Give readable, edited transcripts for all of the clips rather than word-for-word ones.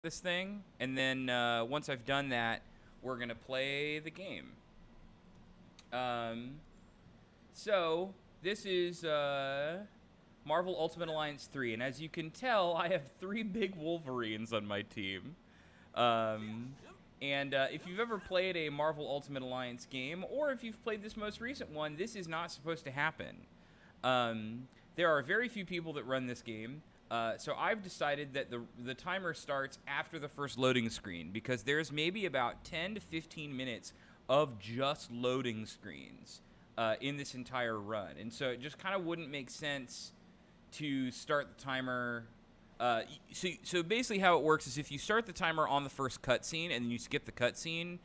this thing, and then once I've done that, we're gonna play the game. So this is Marvel Ultimate Alliance 3, and as you can tell, I have 3 big Wolverines on my team. If you've ever played a Marvel Ultimate Alliance game, or if you've played this most recent one, this is not supposed to happen. There are very few people that run this game, so I've decided that the timer starts after the first loading screen, because there's maybe about 10 to 15 minutes of just loading screens in this entire run. And so it just kind of wouldn't make sense to start the timer. So basically how it works is if you start the timer on the first cutscene and then you skip the cutscene,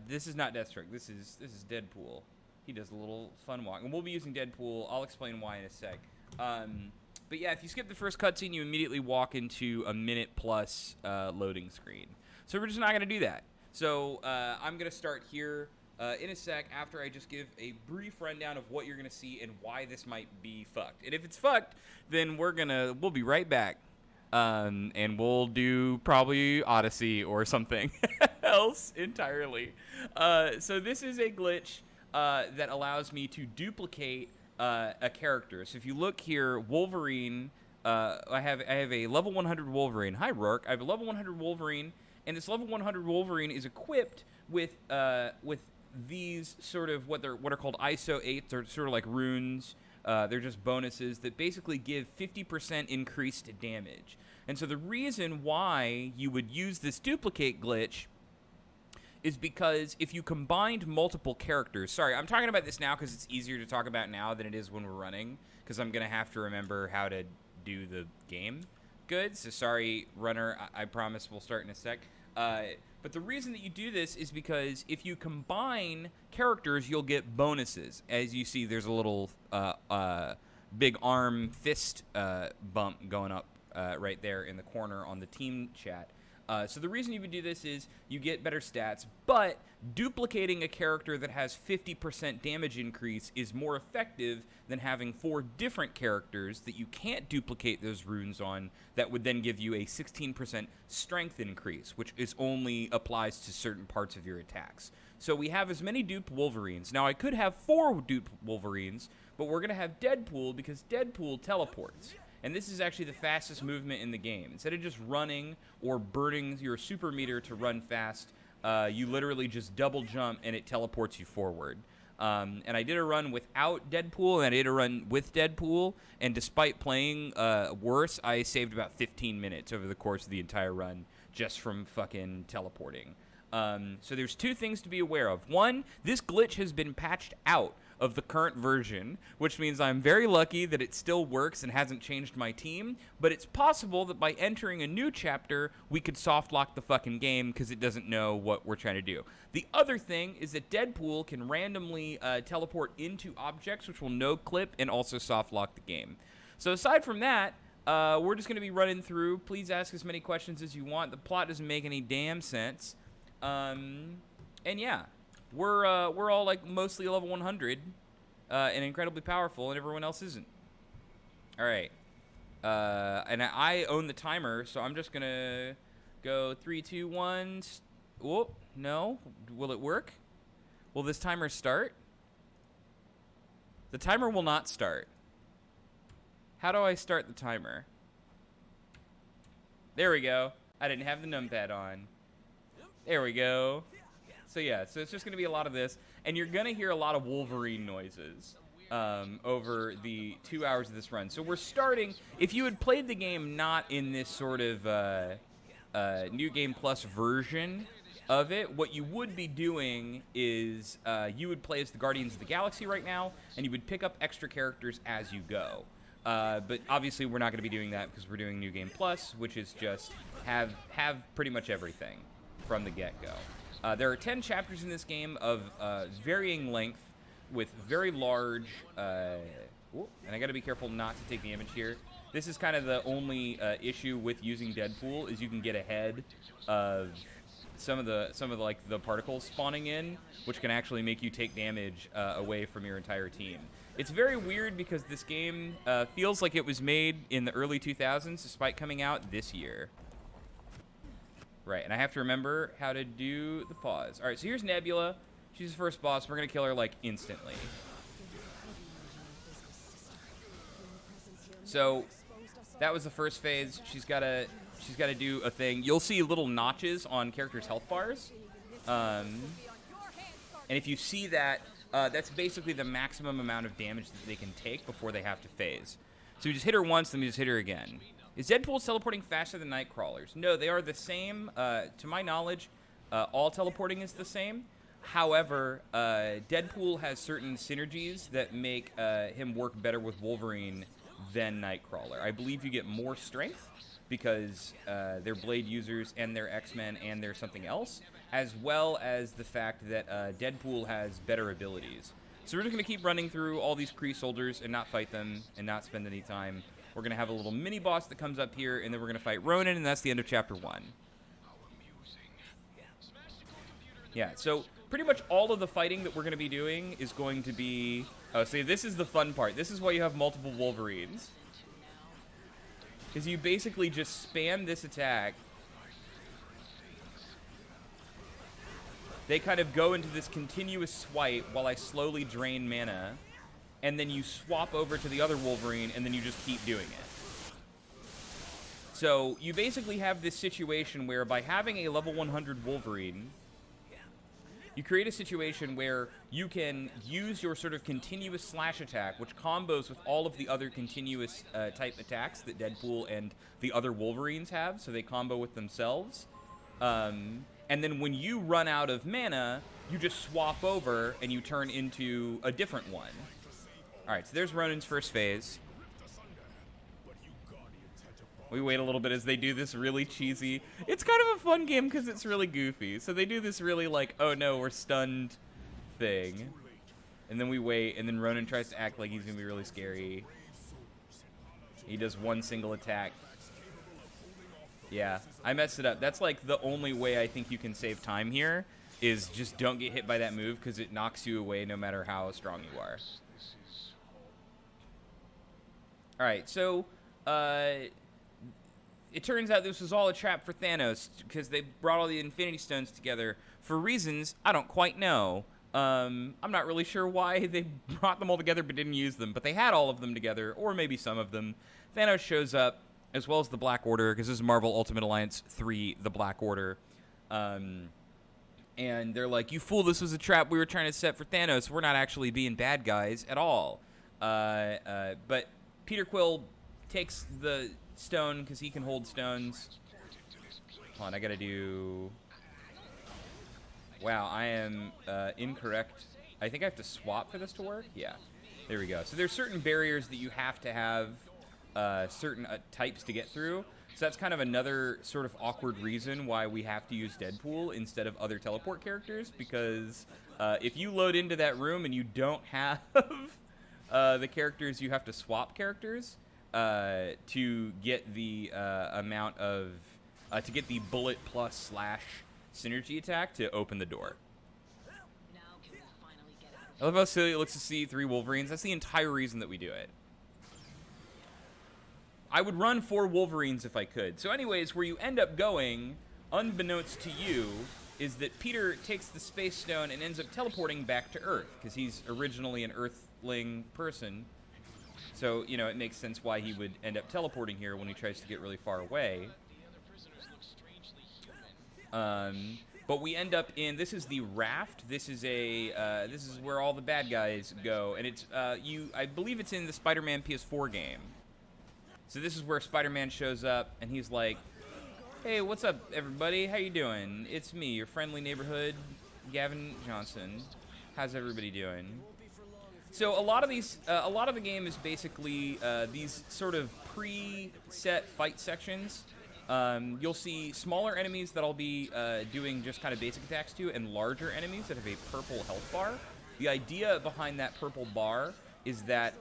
this is not Deathstroke. This is Deadpool. He does a little fun walk, and we'll be using Deadpool. I'll explain why in a sec. But yeah, if you skip the first cutscene, you immediately walk into a minute-plus loading screen. So we're just not going to do that. So I'm going to start here in a sec after I just give a brief rundown of what you're going to see and why this might be fucked. And if it's fucked, then we'll be right back. And we'll do probably Odyssey or something else entirely. So this is a glitch that allows me to duplicate a character. So if you look here, Wolverine, I have a level 100 Wolverine. Hi, Rourke. I have a level 100 Wolverine, and this level 100 Wolverine is equipped with these sort of what are called ISO 8s, or sort of like runes. They're just bonuses that basically give 50% increased damage. And so the reason why you would use this duplicate glitch is because if you combined multiple characters... Sorry, I'm talking about this now because it's easier to talk about now than it is when we're running, because I'm going to have to remember how to do the game. Good, so sorry, runner, I promise we'll start in a sec. But the reason that you do this is because if you combine characters, you'll get bonuses. As you see, there's a little big arm fist bump going up right there in the corner on the team chat. So the reason you would do this is you get better stats, but duplicating a character that has 50% damage increase is more effective than having 4 different characters that you can't duplicate those runes on that would then give you a 16% strength increase, which only applies to certain parts of your attacks. So we have as many duped Wolverines. Now I could have 4 duped Wolverines, but we're going to have Deadpool because Deadpool teleports. And this is actually the fastest movement in the game. Instead of just running or burning your super meter to run fast, you literally just double jump and it teleports you forward. And I did a run without Deadpool, and I did a run with Deadpool, and despite playing worse, I saved about 15 minutes over the course of the entire run just from fucking teleporting. So there's 2 things to be aware of. One, this glitch has been patched out of the current version, which means I'm very lucky that it still works and hasn't changed my team, but it's possible that by entering a new chapter, we could soft lock the fucking game because it doesn't know what we're trying to do. The other thing is that Deadpool can randomly teleport into objects, which will no-clip and also soft lock the game. So aside from that, we're just going to be running through. Please ask as many questions as you want. The plot doesn't make any damn sense. And yeah. We're all like mostly level 100 and incredibly powerful, and everyone else isn't. All right, and I own the timer, so I'm just gonna go 3, 2, 1. Oh no! Will it work? Will this timer start? The timer will not start. How do I start the timer? There we go. I didn't have the numpad on. There we go. So yeah, so it's just going to be a lot of this, and you're going to hear a lot of Wolverine noises over the 2 hours of this run. So we're starting, if you had played the game not in this sort of New Game Plus version of it, what you would be doing is you would play as the Guardians of the Galaxy right now, and you would pick up extra characters as you go. But obviously we're not going to be doing that because we're doing New Game Plus, which is just have pretty much everything from the get-go. There are 10 chapters in this game of varying length with very large... and I gotta be careful not to take damage here. This is kind of the only issue with using Deadpool, is you can get ahead of some of the like the particles spawning in, which can actually make you take damage away from your entire team. It's very weird because this game feels like it was made in the early 2000s despite coming out this year. Right, and I have to remember how to do the pause. All right, so here's Nebula. She's the first boss. We're going to kill her, like, instantly. So that was the first phase. She's got to do a thing. You'll see little notches on characters' health bars. And if you see that, that's basically the maximum amount of damage that they can take before they have to phase. So we just hit her once, then we just hit her again. Is Deadpool teleporting faster than Nightcrawlers? No, they are the same. To my knowledge, all teleporting is the same. However, Deadpool has certain synergies that make him work better with Wolverine than Nightcrawler. I believe you get more strength because they're Blade users and they're X-Men and they're something else, as well as the fact that Deadpool has better abilities. So we're just going to keep running through all these Kree soldiers and not fight them and not spend any time. We're going to have a little mini-boss that comes up here, and then we're going to fight Ronan, and that's the end of Chapter 1. Yeah, so pretty much all of the fighting that we're going to be doing is going to be... Oh, see, this is the fun part. This is why you have multiple Wolverines. Because you basically just spam this attack. They kind of go into this continuous swipe while I slowly drain mana. And then you swap over to the other Wolverine, and then you just keep doing it. So you basically have this situation where by having a level 100 Wolverine, you create a situation where you can use your sort of continuous slash attack, which combos with all of the other continuous type attacks that Deadpool and the other Wolverines have, so they combo with themselves. And then when you run out of mana, you just swap over and you turn into a different one. All right, so there's Ronan's first phase. We wait a little bit as they do this really cheesy... It's kind of a fun game because it's really goofy. So they do this really like, oh no, we're stunned thing. And then we wait, and then Ronan tries to act like he's going to be really scary. He does one single attack. Yeah, I messed it up. That's like the only way I think you can save time here is just don't get hit by that move because it knocks you away no matter how strong you are. All right, so it turns out this was all a trap for Thanos because they brought all the Infinity Stones together for reasons I don't quite know. I'm not really sure why they brought them all together but didn't use them, but they had all of them together, or maybe some of them. Thanos shows up, as well as the Black Order, because this is Marvel Ultimate Alliance 3, the Black Order. And they're like, you fool, this was a trap we were trying to set for Thanos. We're not actually being bad guys at all. But Peter Quill takes the stone because he can hold stones. Hold on, I gotta do... Wow, I am incorrect. I think I have to swap for this to work? Yeah, there we go. So there's certain barriers that you have to have certain types to get through. So that's kind of another sort of awkward reason why we have to use Deadpool instead of other teleport characters, because if you load into that room and you don't have the characters, you have to swap characters to get the amount of to get the bullet plus slash synergy attack to open the door. I love how silly it looks to see 3 Wolverines. That's the entire reason that we do it. I would run 4 Wolverines if I could. So anyways, where you end up going, unbeknownst to you, is that Peter takes the Space Stone and ends up teleporting back to Earth, because he's originally an Earthling person. So, you know, it makes sense why he would end up teleporting here when he tries to get really far away. But we end up in, this is the raft. This is this is where all the bad guys go, and it's I believe it's in the Spider-Man PS4 game. So this is where Spider-Man shows up, and he's like, "Hey, what's up, everybody? How you doing? It's me, your friendly neighborhood, Gavin Johnson. How's everybody doing?" So a lot of the game is basically these sort of pre-set fight sections. You'll see smaller enemies that I'll be doing just kind of basic attacks to, and larger enemies that have a purple health bar. The idea behind that purple bar is that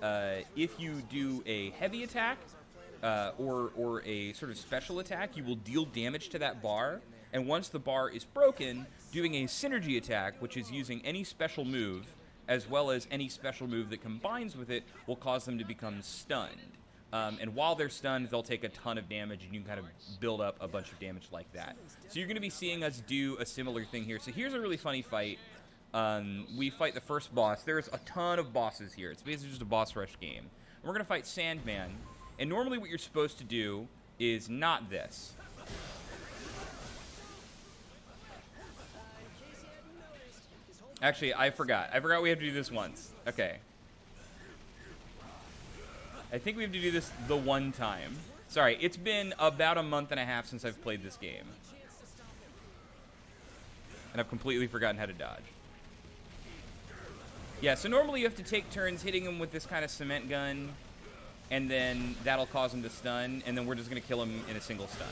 if you do a heavy attack or a sort of special attack, you will deal damage to that bar. And once the bar is broken, doing a synergy attack, which is using any special move, as well as any special move that combines with it will cause them to become stunned. And while they're stunned, they'll take a ton of damage, and you can kind of build up a bunch of damage like that. So you're going to be seeing us do a similar thing here. So here's a really funny fight. We fight the first boss. There's a ton of bosses here. It's basically just a boss rush game. And we're going to fight Sandman. And normally what you're supposed to do is not this. Actually, I forgot. I forgot we have to do this once. Okay. I think we have to do this the one time. Sorry, it's been about a month and a half since I've played this game. And I've completely forgotten how to dodge. Yeah, so normally you have to take turns hitting him with this kind of cement gun, and then that'll cause him to stun, and then we're just going to kill him in a single stun.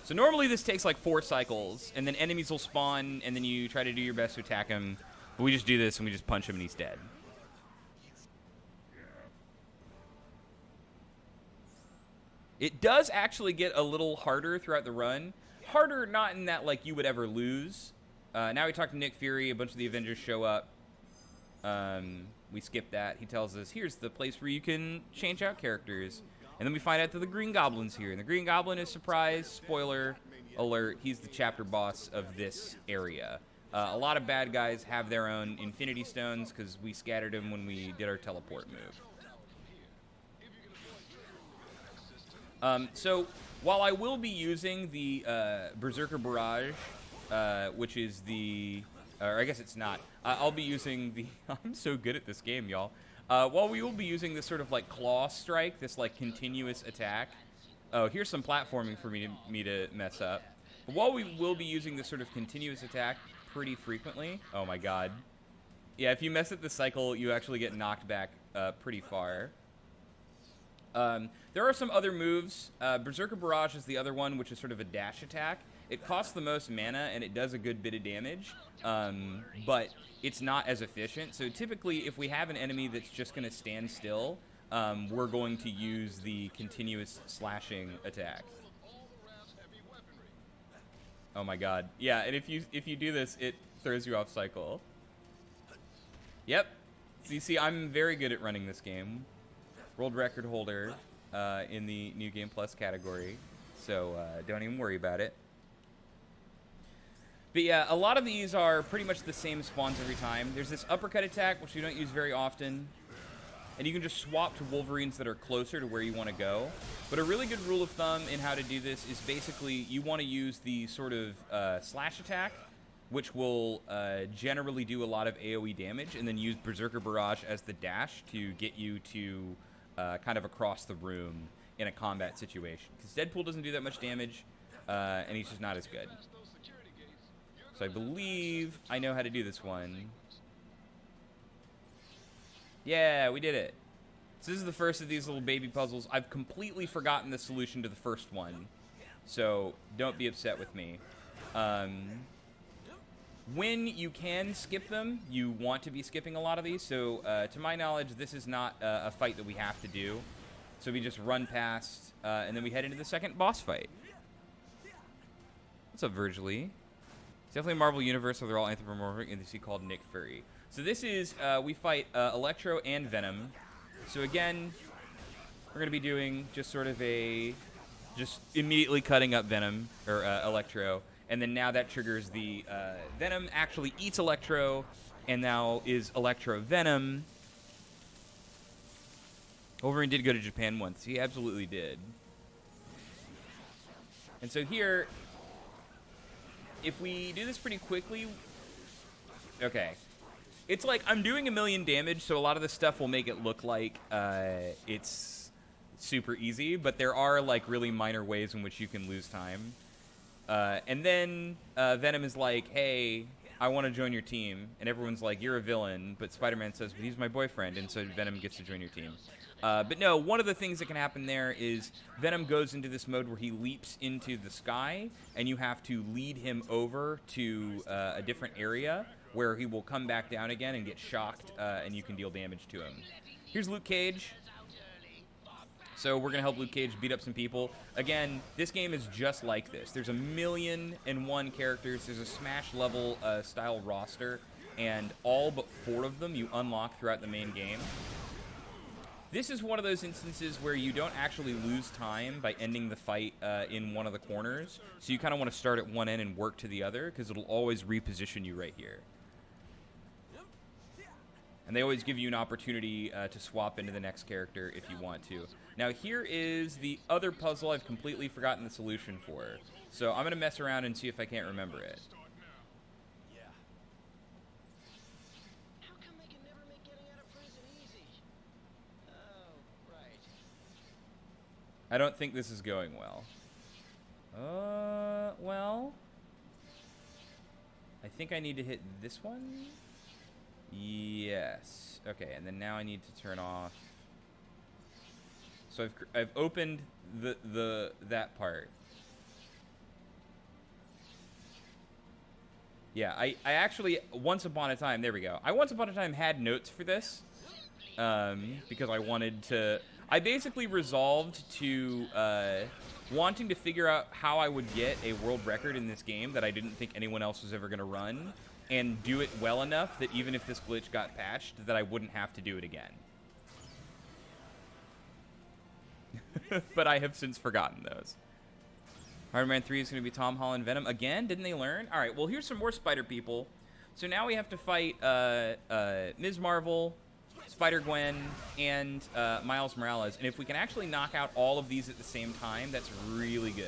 So normally this takes like 4 cycles, and then enemies will spawn, and then you try to do your best to attack him. But we just do this, and we just punch him, and he's dead. It does actually get a little harder throughout the run. Harder not in that like you would ever lose. Now we talk to Nick Fury, a bunch of the Avengers show up. We skip that. He tells us, here's the place where you can change out characters. And then we find out that the Green Goblin's here. And the Green Goblin is, surprise, spoiler alert, he's the chapter boss of this area. A lot of bad guys have their own Infinity Stones because we scattered them when we did our teleport move. So while I will be using the Berserker Barrage, which is the, or I guess it's not, I'll be using the, I'm so good at this game, y'all. While we will be using this sort of like claw strike, this like continuous attack. Oh, here's some platforming for me to mess up. But while we will be using this sort of continuous attack pretty frequently, oh my god. Yeah, if you mess up the cycle, you actually get knocked back pretty far. There are some other moves. Berserker Barrage is the other one, which is sort of a dash attack. It costs the most mana, and it does a good bit of damage, but it's not as efficient. So typically, if we have an enemy that's just going to stand still, we're going to use the continuous slashing attack. Oh my god. Yeah, and if you do this, it throws you off cycle. Yep. So you see, I'm very good at running this game. World record holder in the New Game Plus category, so don't even worry about it. But yeah, a lot of these are pretty much the same spawns every time. There's this uppercut attack, which we don't use very often, and you can just swap to Wolverines that are closer to where you want to go. But a really good rule of thumb in how to do this is basically you want to use the sort of slash attack, which will generally do a lot of AoE damage, and then use Berserker Barrage as the dash to get you to kind of across the room in a combat situation. Because Deadpool doesn't do that much damage, and he's just not as good. So I believe I know how to do this one. Yeah, we did it. So this is the first of these little baby puzzles. I've completely forgotten the solution to the first one, so don't be upset with me. When you can skip them, you want to be skipping a lot of these. So to my knowledge, this is not a fight that we have to do. So we just run past, and then we head into the second boss fight. What's up, Virgily? It's definitely a Marvel Universe, so they're all anthropomorphic, and they see called Nick Fury. So this is, we fight Electro and Venom. So again, we're going to be doing just sort of just immediately cutting up Venom, or Electro. And then now that triggers the Venom actually eats Electro, and now is Electro Venom. Wolverine did go to Japan once. He absolutely did. And so here, if we do this pretty quickly, okay. It's like I'm doing 1,000,000 damage, so a lot of this stuff will make it look like it's super easy, but there are like really minor ways in which you can lose time. And then Venom is like, hey, I want to join your team. And everyone's like, you're a villain. But Spider-Man says, but he's my boyfriend. And so Venom gets to join your team. But no, one of the things that can happen there is Venom goes into this mode where he leaps into the sky. And you have to lead him over to a different area where he will come back down again and get shocked. And you can deal damage to him. Here's Luke Cage. So we're going to help Luke Cage beat up some people. Again, this game is just like this. There's 1,000,001 characters. There's a Smash level style roster. and all but 4 of them you unlock throughout the main game. This is one of those instances where you don't actually lose time by ending the fight in one of the corners. So you kind of want to start at one end and work to the other, because it'll always reposition you right here. And they always give you an opportunity to swap into the next character if you want to. Now here is the other puzzle I've completely forgotten the solution for. So I'm going to mess around and see if I can't remember it. I don't think this is going well. Well, I think I need to hit this one. Yes. Okay, and then now I need to turn off. So I've opened that part. Yeah, I actually once upon a time, there we go. I once upon a time had notes for this because I wanted to. I basically resolved to wanting to figure out how I would get a world record in this game that I didn't think anyone else was ever going to run, and do it well enough that even if this glitch got patched, that I wouldn't have to do it again. But I have since forgotten those. Iron Man 3 is going to be Tom Holland Venom. Again? Didn't they learn? All right, well, here's some more spider people. So now we have to fight Ms. Marvel, Spider-Gwen, and Miles Morales. And if we can actually knock out all of these at the same time, that's really good.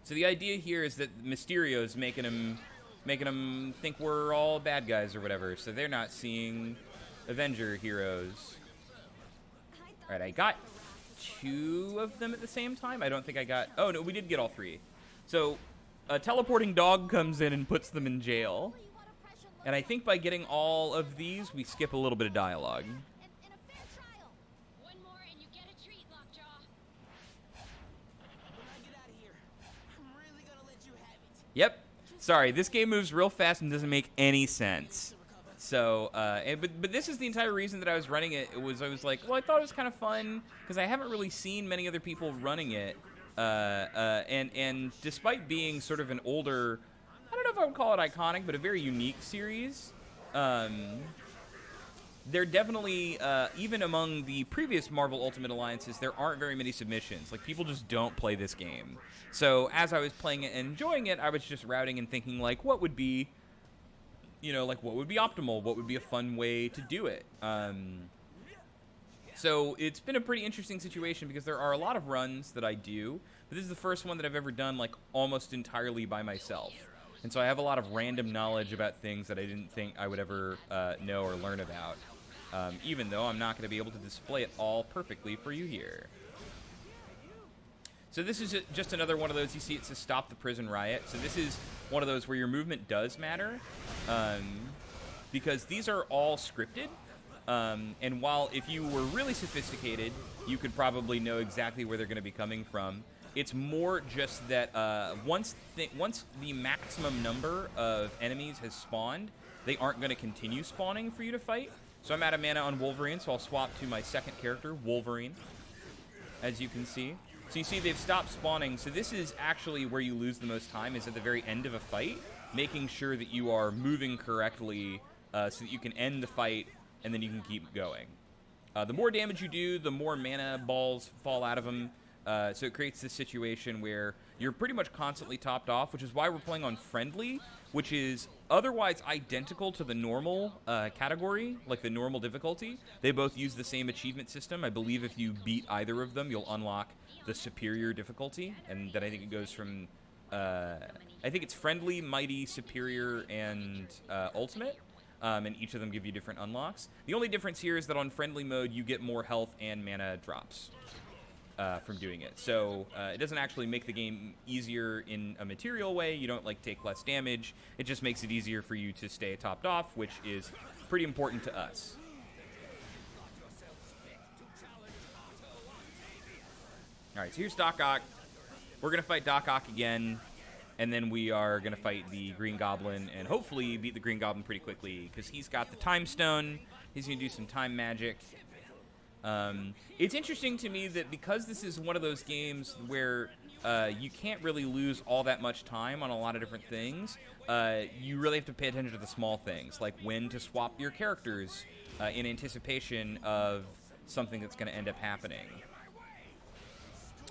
So the idea here is that Mysterio's making them think we're all bad guys or whatever, so they're not seeing Avenger heroes. All right, I got 2 of them at the same time. I don't think I got... Oh, no, we did get all 3. So a teleporting dog comes in and puts them in jail. And I think by getting all of these, we skip a little bit of dialogue. Yep. Sorry, this game moves real fast and doesn't make any sense. So, but this is the entire reason that I was running it. I was like, well, I thought it was kind of fun because I haven't really seen many other people running it. And despite being sort of an older, I don't know if I would call it iconic, but a very unique series, there definitely, even among the previous Marvel Ultimate Alliances, there aren't very many submissions. Like, people just don't play this game. So as I was playing it and enjoying it, I was just routing and thinking, like, what would be, you know, like, what would be optimal? What would be a fun way to do it? So it's been a pretty interesting situation because there are a lot of runs that I do, but this is the first one that I've ever done, like, almost entirely by myself. And so I have a lot of random knowledge about things that I didn't think I would ever know or learn about, even though I'm not going to be able to display it all perfectly for you here. So this is just another one of those. You see it says stop the prison riot. So this is one of those where your movement does matter, because these are all scripted. And while if you were really sophisticated, you could probably know exactly where they're going to be coming from. It's more just that once the maximum number of enemies has spawned, they aren't going to continue spawning for you to fight. So I'm out of mana on Wolverine, so I'll swap to my second character, Wolverine, as you can see. So you see they've stopped spawning. So this is actually where you lose the most time, is at the very end of a fight, making sure that you are moving correctly so that you can end the fight and then you can keep going. The more damage you do, the more mana balls fall out of them. So it creates this situation where you're pretty much constantly topped off, which is why we're playing on friendly, which is otherwise identical to the normal category, like the normal difficulty. They both use the same achievement system. I believe if you beat either of them, you'll unlock the superior difficulty, and then I think it goes from, I think it's friendly, mighty, superior, and ultimate. And each of them give you different unlocks. The only difference here is that on friendly mode, you get more health and mana drops from doing it. So it doesn't actually make the game easier in a material way. You don't, like, take less damage. It just makes it easier for you to stay topped off, which is pretty important to us. All right, so here's Doc Ock. We're going to fight Doc Ock again. And then we are going to fight the Green Goblin and hopefully beat the Green Goblin pretty quickly because he's got the Time Stone. He's going to do some time magic. It's interesting to me that because this is one of those games where you can't really lose all that much time on a lot of different things. You really have to pay attention to the small things, like when to swap your characters in anticipation of something that's going to end up happening.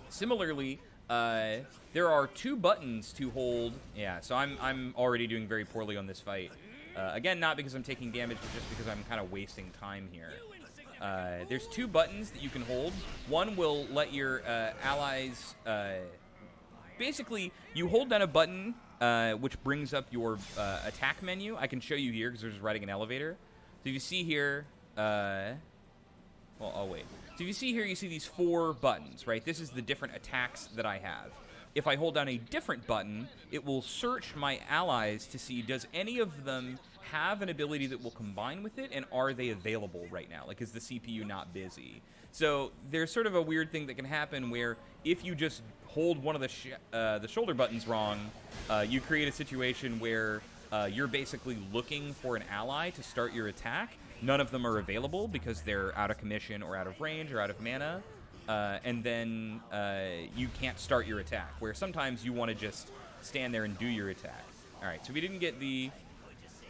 Similarly, there are 2 buttons to hold. Yeah, so I'm already doing very poorly on this fight. Again, not because I'm taking damage, but just because I'm kind of wasting time here. There's 2 buttons that you can hold. One will let your allies... basically, you hold down a button, which brings up your attack menu. I can show you here because there's riding an elevator. So if you see here... well, I'll wait. So if you see here, you see these 4 buttons, right? This is the different attacks that I have. If I hold down a different button, it will search my allies to see, does any of them have an ability that will combine with it, and are they available right now? Like, is the CPU not busy? So there's sort of a weird thing that can happen where if you just hold one of the shoulder buttons wrong, you create a situation where you're basically looking for an ally to start your attack. None of them are available because they're out of commission or out of range or out of mana. And then you can't start your attack, where sometimes you want to just stand there and do your attack. All right, so we didn't get the...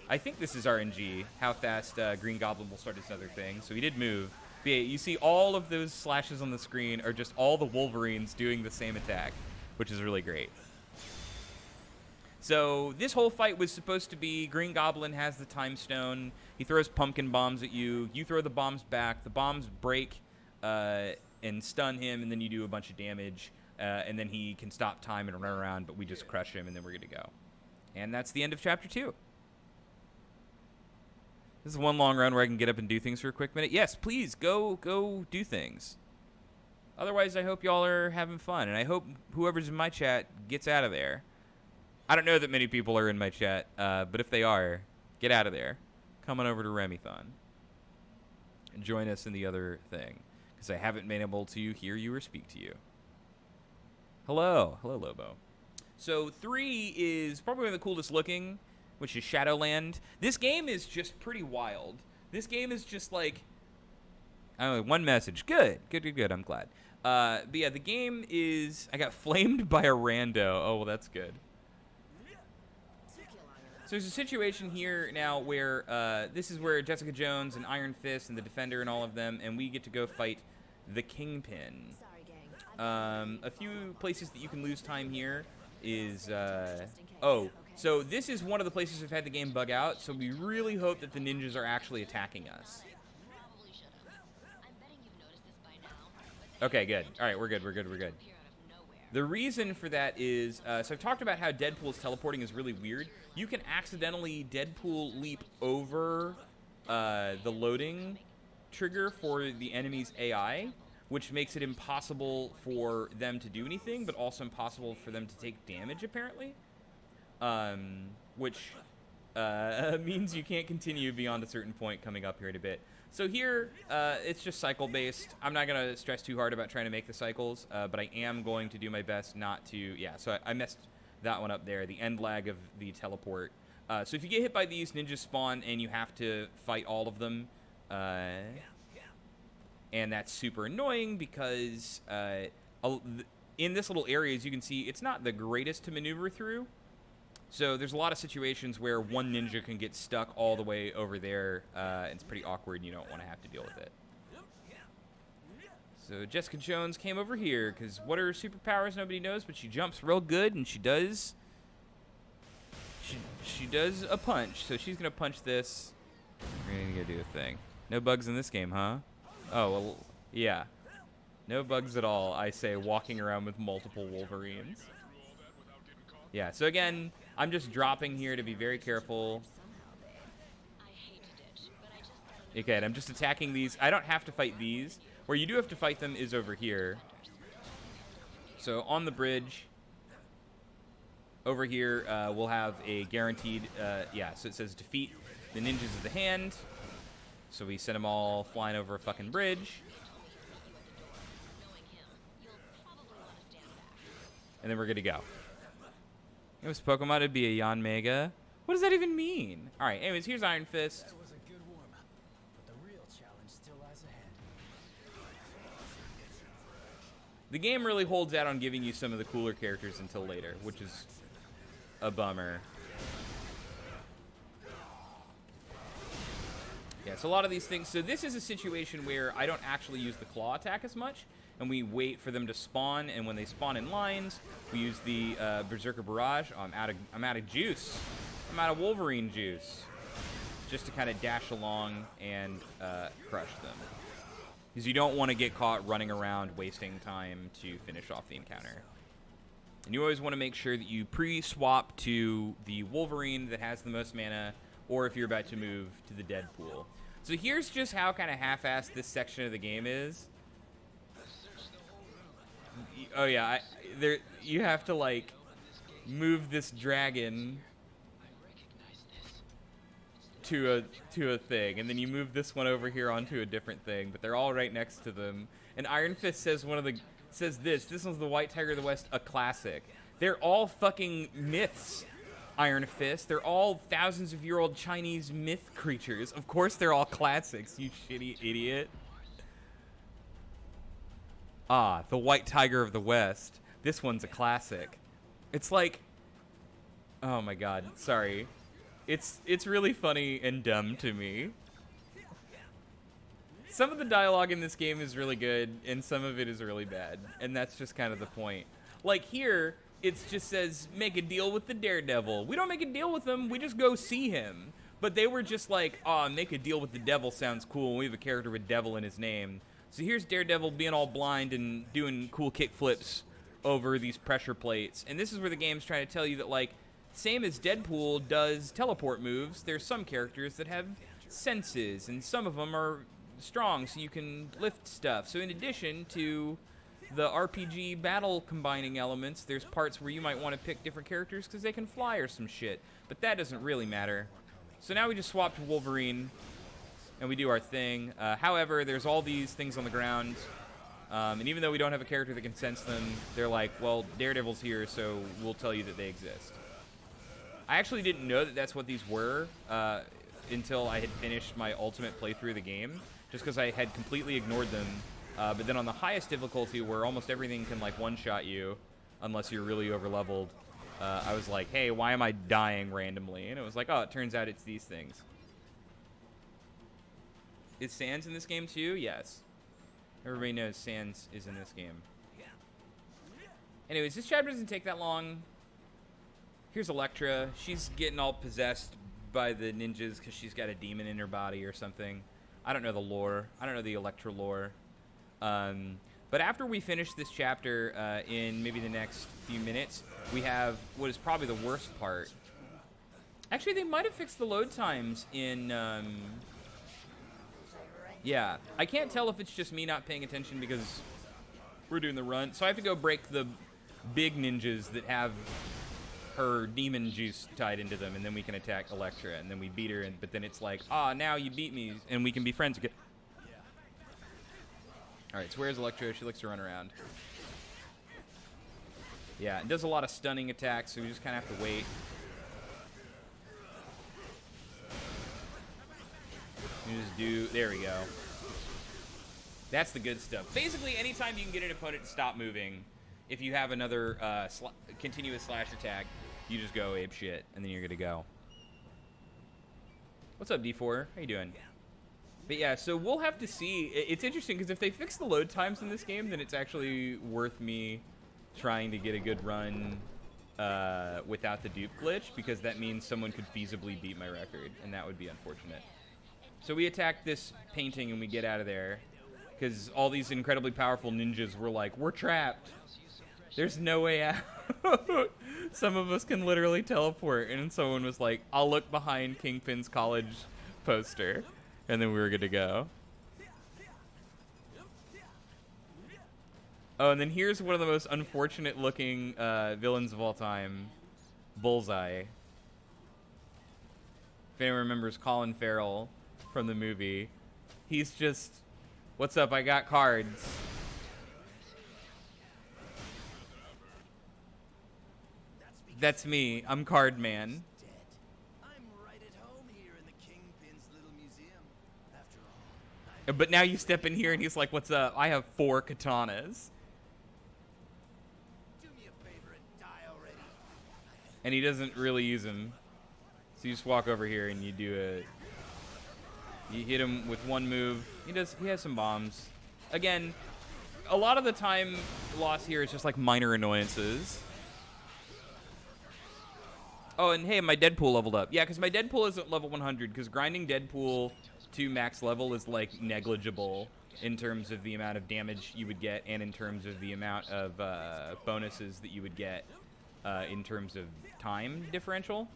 I think this is RNG, how fast Green Goblin will start his other thing. So he did move. But yeah, you see all of those slashes on the screen are just all the Wolverines doing the same attack, which is really great. So this whole fight was supposed to be Green Goblin has the Time Stone. He throws pumpkin bombs at you. You throw the bombs back. The bombs break and stun him, and then you do a bunch of damage. And then he can stop time and run around, but we just crush him, and then we're good to go. And that's the end of Chapter 2. This is one long run where I can get up and do things for a quick minute. Yes, please, go do things. Otherwise, I hope y'all are having fun, and I hope whoever's in my chat gets out of there. I don't know that many people are in my chat, but if they are, get out of there. Come on over to Remython and join us in the other thing, because I haven't been able to hear you or speak to you. Hello. Hello, Lobo. So 3 is probably one of the coolest looking, which is Shadowland. This game is just pretty wild. This game is just like... Oh, one message. Good. I'm glad. But yeah, the game is... I got flamed by a rando. Oh, well, that's good. So there's a situation here now where this is where Jessica Jones and Iron Fist and the Defender and all of them, and we get to go fight the Kingpin. A few places that you can lose time here is... So this is one of the places we've had the game bug out, so we really hope that the ninjas are actually attacking us. Okay, good. All right, we're good. The reason for that is, so I've talked about how Deadpool's teleporting is really weird. You can accidentally Deadpool leap over the loading trigger for the enemy's AI, which makes it impossible for them to do anything, but also impossible for them to take damage, apparently. Which means you can't continue beyond a certain point coming up here in a bit. So here, it's just cycle-based. I'm not going to stress too hard about trying to make the cycles, but I am going to do my best not to... Yeah, so I messed that one up there, the end lag of the teleport. So if you get hit by these, ninjas spawn, and you have to fight all of them. And that's super annoying because in this little area, as you can see, it's not the greatest to maneuver through. So there's a lot of situations where one ninja can get stuck all the way over there. It's pretty awkward, and you don't want to have to deal with it. So Jessica Jones came over here, because what are her superpowers? Nobody knows, but she jumps real good, and she does... She does a punch, so she's going to punch this. We're going to go do a thing. No bugs in this game, huh? Oh, well, yeah. No bugs at all, I say, walking around with multiple Wolverines. Yeah, so again, I'm just dropping here to be very careful. Okay, I'm just attacking these. I don't have to fight these. Where you do have to fight them is over here. So on the bridge, over here, we'll have a guaranteed, yeah, so it says defeat the ninjas of the hand. So we send them all flying over a fucking bridge. And then we're good to go. It was Pokemon, it'd be a Yon Mega. What does that even mean? All right, anyways, here's Iron Fist. That was a good warm-up, but the real challenge still lies ahead. The game really holds out on giving you some of the cooler characters until later, which is a bummer. Yeah, so a lot of these things. So this is a situation where I don't actually use the claw attack as much, and we wait for them to spawn. And when they spawn in lines, we use the Berserker Barrage. Oh, I'm out of juice. I'm out of Wolverine juice, just to kind of dash along and crush them. Because you don't want to get caught running around wasting time to finish off the encounter. And you always want to make sure that you pre-swap to the Wolverine that has the most mana, or if you're about to move to the Deadpool. So here's just how kind of half-assed this section of the game is. Oh yeah, you have to like move this dragon to a thing, and then you move this one over here onto a different thing, but they're all right next to them. And Iron Fist says this one's the White Tiger of the West, a classic. They're all fucking myths. Iron Fist. They're all thousands-of-year-old Chinese myth creatures. Of course they're all classics, you shitty idiot. Ah, the White Tiger of the West. This one's a classic. It's like... Oh my god, sorry. It's really funny and dumb to me. Some of the dialogue in this game is really good, and some of it is really bad. And that's just kind of the point. Like here... It just says, make a deal with the Daredevil. We don't make a deal with him, we just go see him. But they were just like, oh, make a deal with the devil sounds cool. We have a character with devil in his name. So here's Daredevil being all blind and doing cool kick flips over these pressure plates. And this is where the game's trying to tell you that, like, same as Deadpool does teleport moves, there's some characters that have senses, and some of them are strong, so you can lift stuff. So in addition to the RPG battle combining elements, there's parts where you might want to pick different characters because they can fly or some shit. But that doesn't really matter. So now we just swap to Wolverine, and we do our thing. However, there's all these things on the ground, and even though we don't have a character that can sense them, they're like, well, Daredevil's here, so we'll tell you that they exist. I actually didn't know that that's what these were until I had finished my ultimate playthrough of the game, just because I had completely ignored them. But then on the highest difficulty, where almost everything can like one-shot you, unless you're really over-leveled, I was like, hey, why am I dying randomly? And it was like, oh, it turns out it's these things. Is Sans in this game too? Yes. Everybody knows Sans is in this game. Anyways, this chapter doesn't take that long. Here's Elektra. She's getting all possessed by the ninjas because she's got a demon in her body or something. I don't know the lore. I don't know the Elektra lore. But after we finish this chapter, in maybe the next few minutes, we have what is probably the worst part. Actually, they might have fixed the load times in, yeah. I can't tell if it's just me not paying attention because we're doing the run. So I have to go break the big ninjas that have her demon juice tied into them, and then we can attack Elektra, and then we beat her, but then it's like, ah, now you beat me, and we can be friends again. Alright, so where's Elektra? She likes to run around. Yeah, it does a lot of stunning attacks, so we just kind of have to wait. You just do... There we go. That's the good stuff. Basically, anytime you can get an opponent to stop moving, if you have another continuous slash attack, you just go ape shit, and then you're good to go. What's up, D4? How you doing? But yeah, so we'll have to see. It's interesting because if they fix the load times in this game, then it's actually worth me trying to get a good run without the dupe glitch, because that means someone could feasibly beat my record, and that would be unfortunate. So we attack this painting and we get out of there because all these incredibly powerful ninjas were like, we're trapped. There's no way out. Some of us can literally teleport, and someone was like, I'll look behind Kingpin's college poster. And then we were good to go. Oh, and then here's one of the most unfortunate looking villains of all time, Bullseye. If anyone remembers Colin Farrell from the movie, he's just, what's up, I got cards. That's me, I'm Card Man. But now you step in here and he's like, what's up? I have 4 katanas. And he doesn't really use them. So you just walk over here and you do you hit him with one move. He has some bombs. Again, a lot of the time loss here is just like minor annoyances. Oh, and hey, my Deadpool leveled up. Yeah, because my Deadpool isn't level 100, because grinding Deadpool to max level is, like, negligible in terms of the amount of damage you would get and in terms of the amount of bonuses that you would get in terms of time differential.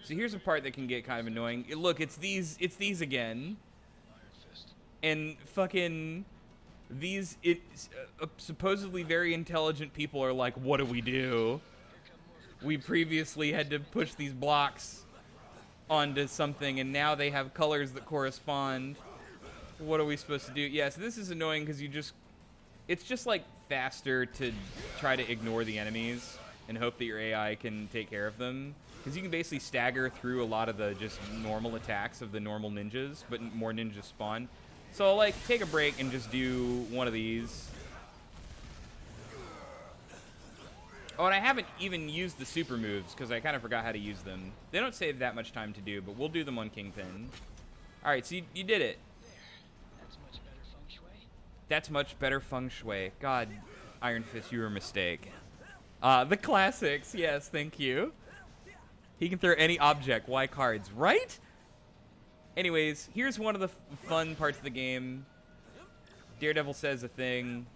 So here's a part that can get kind of annoying. Look, it's these again. And fucking these supposedly very intelligent people are like, what do we do? We previously had to push these blocks onto something, and now they have colors that correspond. What are we supposed to do? Yeah, so this is annoying because it's just like faster to try to ignore the enemies and hope that your AI can take care of them. Because you can basically stagger through a lot of the just normal attacks of the normal ninjas, but more ninjas spawn. So I'll like take a break and just do one of these. Oh, and I haven't even used the super moves because I kind of forgot how to use them. They don't save that much time to do, but we'll do them on Kingpin. All right, so you did it. That's much better feng shui. That's much better feng shui. God, Iron Fist, you were a mistake. The classics, yes, thank you. He can throw any object. Why cards, right? Anyways, here's one of the fun parts of the game. Daredevil says a thing.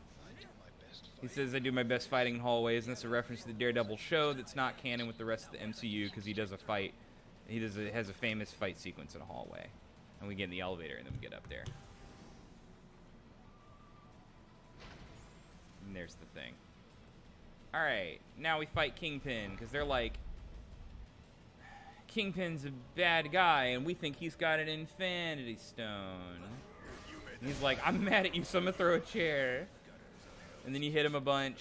He says, I do my best fighting in hallways, and that's a reference to the Daredevil show that's not canon with the rest of the MCU because he does a fight. He has a famous fight sequence in a hallway. And we get in the elevator, and then we get up there. And there's the thing. All right, now we fight Kingpin, because they're like, Kingpin's a bad guy, and we think he's got an Infinity Stone. And he's like, I'm mad at you, so I'm going to throw a chair. And then you hit him a bunch.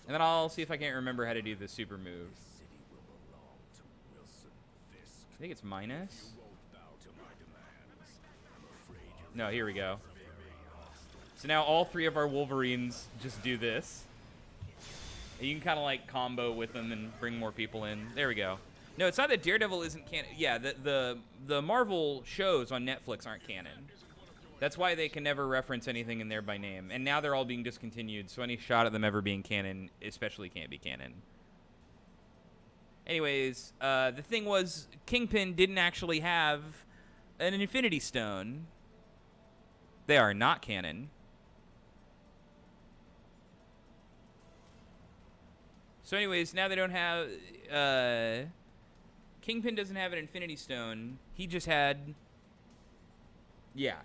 And then I'll see if I can't remember how to do the super move. I think it's minus. No, here we go. So now all three of our Wolverines just do this. And you can kind of like combo with them and bring more people in. There we go. No, it's not that Daredevil isn't canon. Yeah, the Marvel shows on Netflix aren't canon. That's why they can never reference anything in there by name. And now they're all being discontinued, so any shot at them ever being canon especially can't be canon. Anyways, the thing was, Kingpin didn't actually have an Infinity Stone. They are not canon. So anyways, now they don't have... Kingpin doesn't have an Infinity Stone. He just had... Yeah.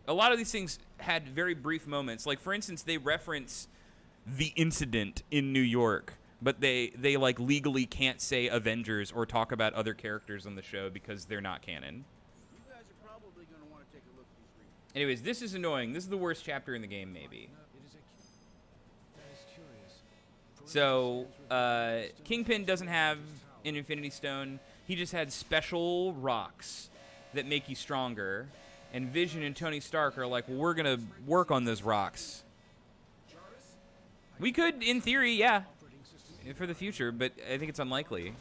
A lot of these things had very brief moments. Like, for instance, they reference the incident in New York, but they like, legally can't say Avengers or talk about other characters on the show because they're not canon. You guys are probably going to want to take a look at these readings. Anyways, this is annoying. This is the worst chapter in the game, maybe. So, Kingpin doesn't have an Infinity Stone. He just had special rocks that make you stronger. And Vision and Tony Stark are like, well, we're going to work on those rocks. We could, in theory, yeah, for the future, but I think it's unlikely.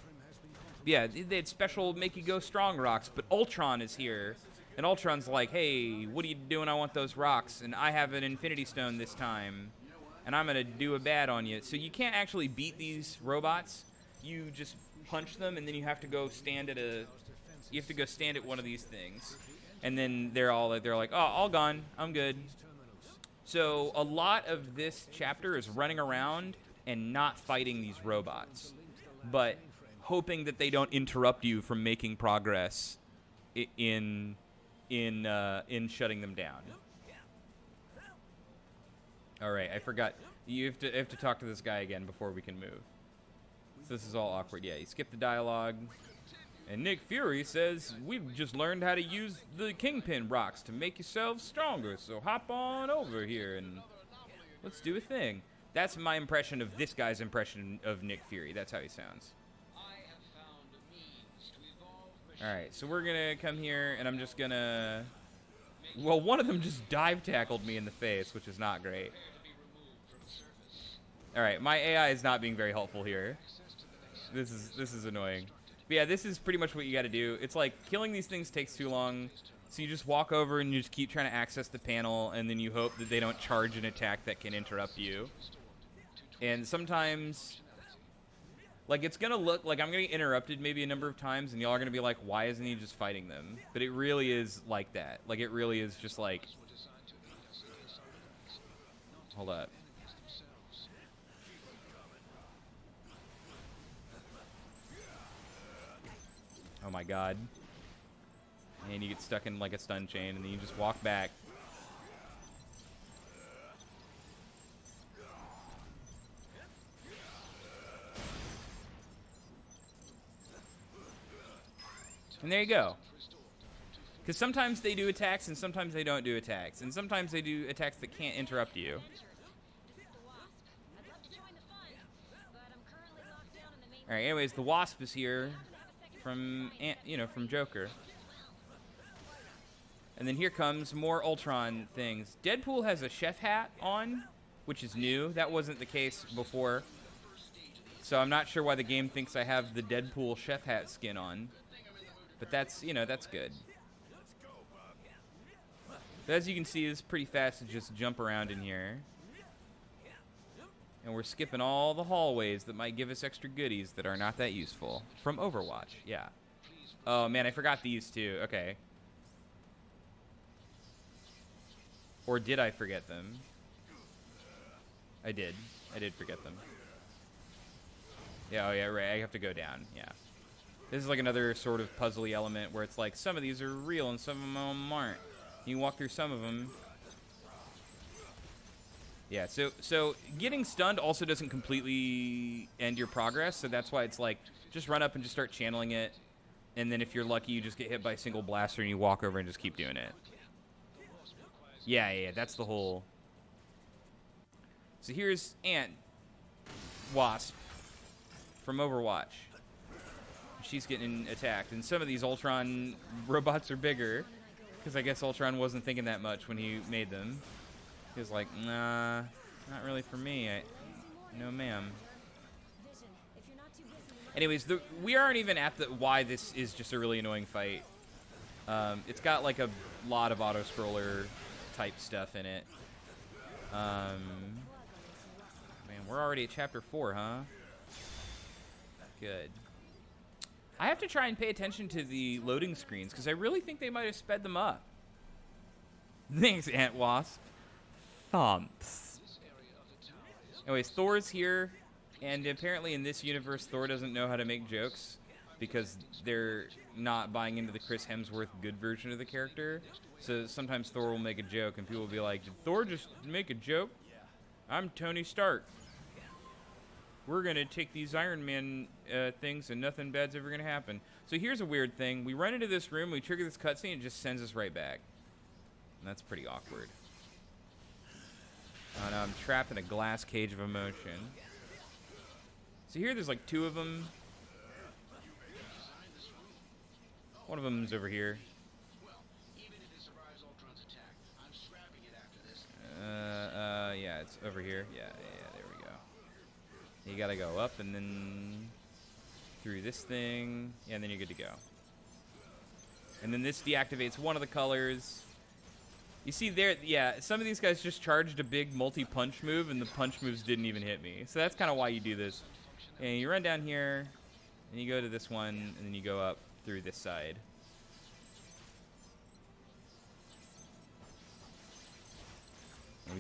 Yeah, they had special make you go strong rocks, but Ultron is here. And Ultron's like, hey, what are you doing? I want those rocks. And I have an Infinity Stone this time. And I'm going to do a bad on you. So you can't actually beat these robots. You just punch them, and then you have to go stand at one of these things. And then they're like, oh, all gone. I'm good. So a lot of this chapter is running around and not fighting these robots, but hoping that they don't interrupt you from making progress in shutting them down. All right, I forgot. You have to talk to this guy again before we can move. So this is all awkward. Yeah, you skip the dialogue. And Nick Fury says, we've just learned how to use the Kingpin rocks to make yourselves stronger, so hop on over here and let's do a thing. That's my impression of this guy's impression of Nick Fury. That's how he sounds. Alright, so we're going to come here, and I'm just going to... Well, one of them just dive tackled me in the face, which is not great. All right, my AI is not being very helpful here. This is annoying. But yeah, this is pretty much what you got to do. It's like killing these things takes too long, so you just walk over and you just keep trying to access the panel, and then you hope that they don't charge an attack that can interrupt you. And sometimes, like, it's gonna look like I'm gonna get interrupted maybe a number of times, and y'all are gonna be like, "Why isn't he just fighting them?" But it really is like that. Like, it really is just like. Hold up. Oh my god. And you get stuck in like a stun chain, and then you just walk back. And there you go. Because sometimes they do attacks, and sometimes they don't do attacks. And sometimes they do attacks that can't interrupt you. Alright, anyways, the Wasp is here from, from Joker. And then here comes more Ultron things. Deadpool has a chef hat on, which is new. That wasn't the case before. So I'm not sure why the game thinks I have the Deadpool chef hat skin on. But that's, that's good. But as you can see, it's pretty fast to just jump around in here. And we're skipping all the hallways that might give us extra goodies that are not that useful. From Overwatch, yeah. Oh, man, I forgot these two. Okay. Or did I forget them? I did. I did forget them. Yeah, oh yeah, right. I have to go down. Yeah. This is like another sort of puzzly element where it's like some of these are real and some of them aren't. You can walk through some of them. Yeah, so getting stunned also doesn't completely end your progress, so that's why it's like just run up and just start channeling it, and then if you're lucky, you just get hit by a single blaster and you walk over and just keep doing it. Yeah, that's the whole. So here's Ant Wasp from Overwatch. She's getting attacked, and some of these Ultron robots are bigger, because I guess Ultron wasn't thinking that much when he made them. He was like, nah, not really for me. No, ma'am. Anyways, we aren't even at the why this is just a really annoying fight. It's got like a lot of auto-scroller type stuff in it. Man, we're already at chapter 4, huh? Good. I have to try and pay attention to the loading screens, because I really think they might have sped them up. Thanks, Ant Wasp. Thumps. Anyways, Thor's here, and apparently in this universe, Thor doesn't know how to make jokes because they're not buying into the Chris Hemsworth good version of the character. So sometimes Thor will make a joke, and people will be like, did Thor just make a joke? I'm Tony Stark. We're going to take these Iron Man things, and nothing bad's ever going to happen. So here's a weird thing. We run into this room, we trigger this cutscene, it just sends us right back. And that's pretty awkward. Oh no, I'm trapped in a glass cage of emotion. So here there's like 2 of them. One of them's over here. Yeah, it's over here. Yeah, there we go. You gotta go up and then through this thing. Yeah, and then you're good to go. And then this deactivates one of the colors. You see there, yeah, some of these guys just charged a big multi-punch move, and the punch moves didn't even hit me. So that's kind of why you do this. And you run down here, and you go to this one, and then you go up through this side. And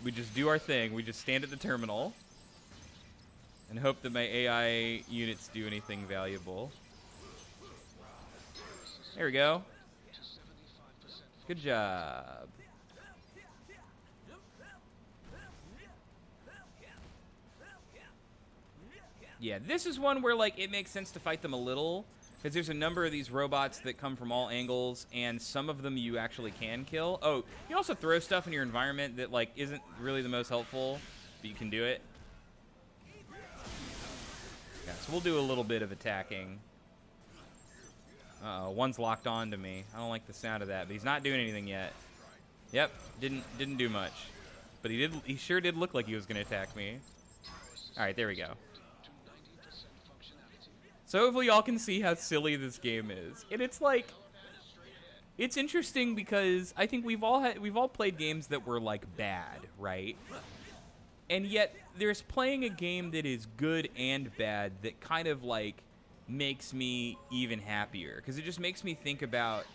we just do our thing. We just stand at the terminal and hope that my AI units do anything valuable. There we go. Good job. Yeah, this is one where, like, it makes sense to fight them a little, because there's a number of these robots that come from all angles, and some of them you actually can kill. Oh, you can also throw stuff in your environment that, like, isn't really the most helpful, but you can do it. Yeah, so we'll do a little bit of attacking. Uh-oh, one's locked on to me. I don't like the sound of that, but he's not doing anything yet. Yep, didn't do much. But he sure did look like he was gonna attack me. All right, there we go. So hopefully y'all can see how silly this game is. And it's like, it's interesting because I think we've all played games that were like bad, right? And yet there's playing a game that is good and bad that kind of like makes me even happier, because it just makes me think about,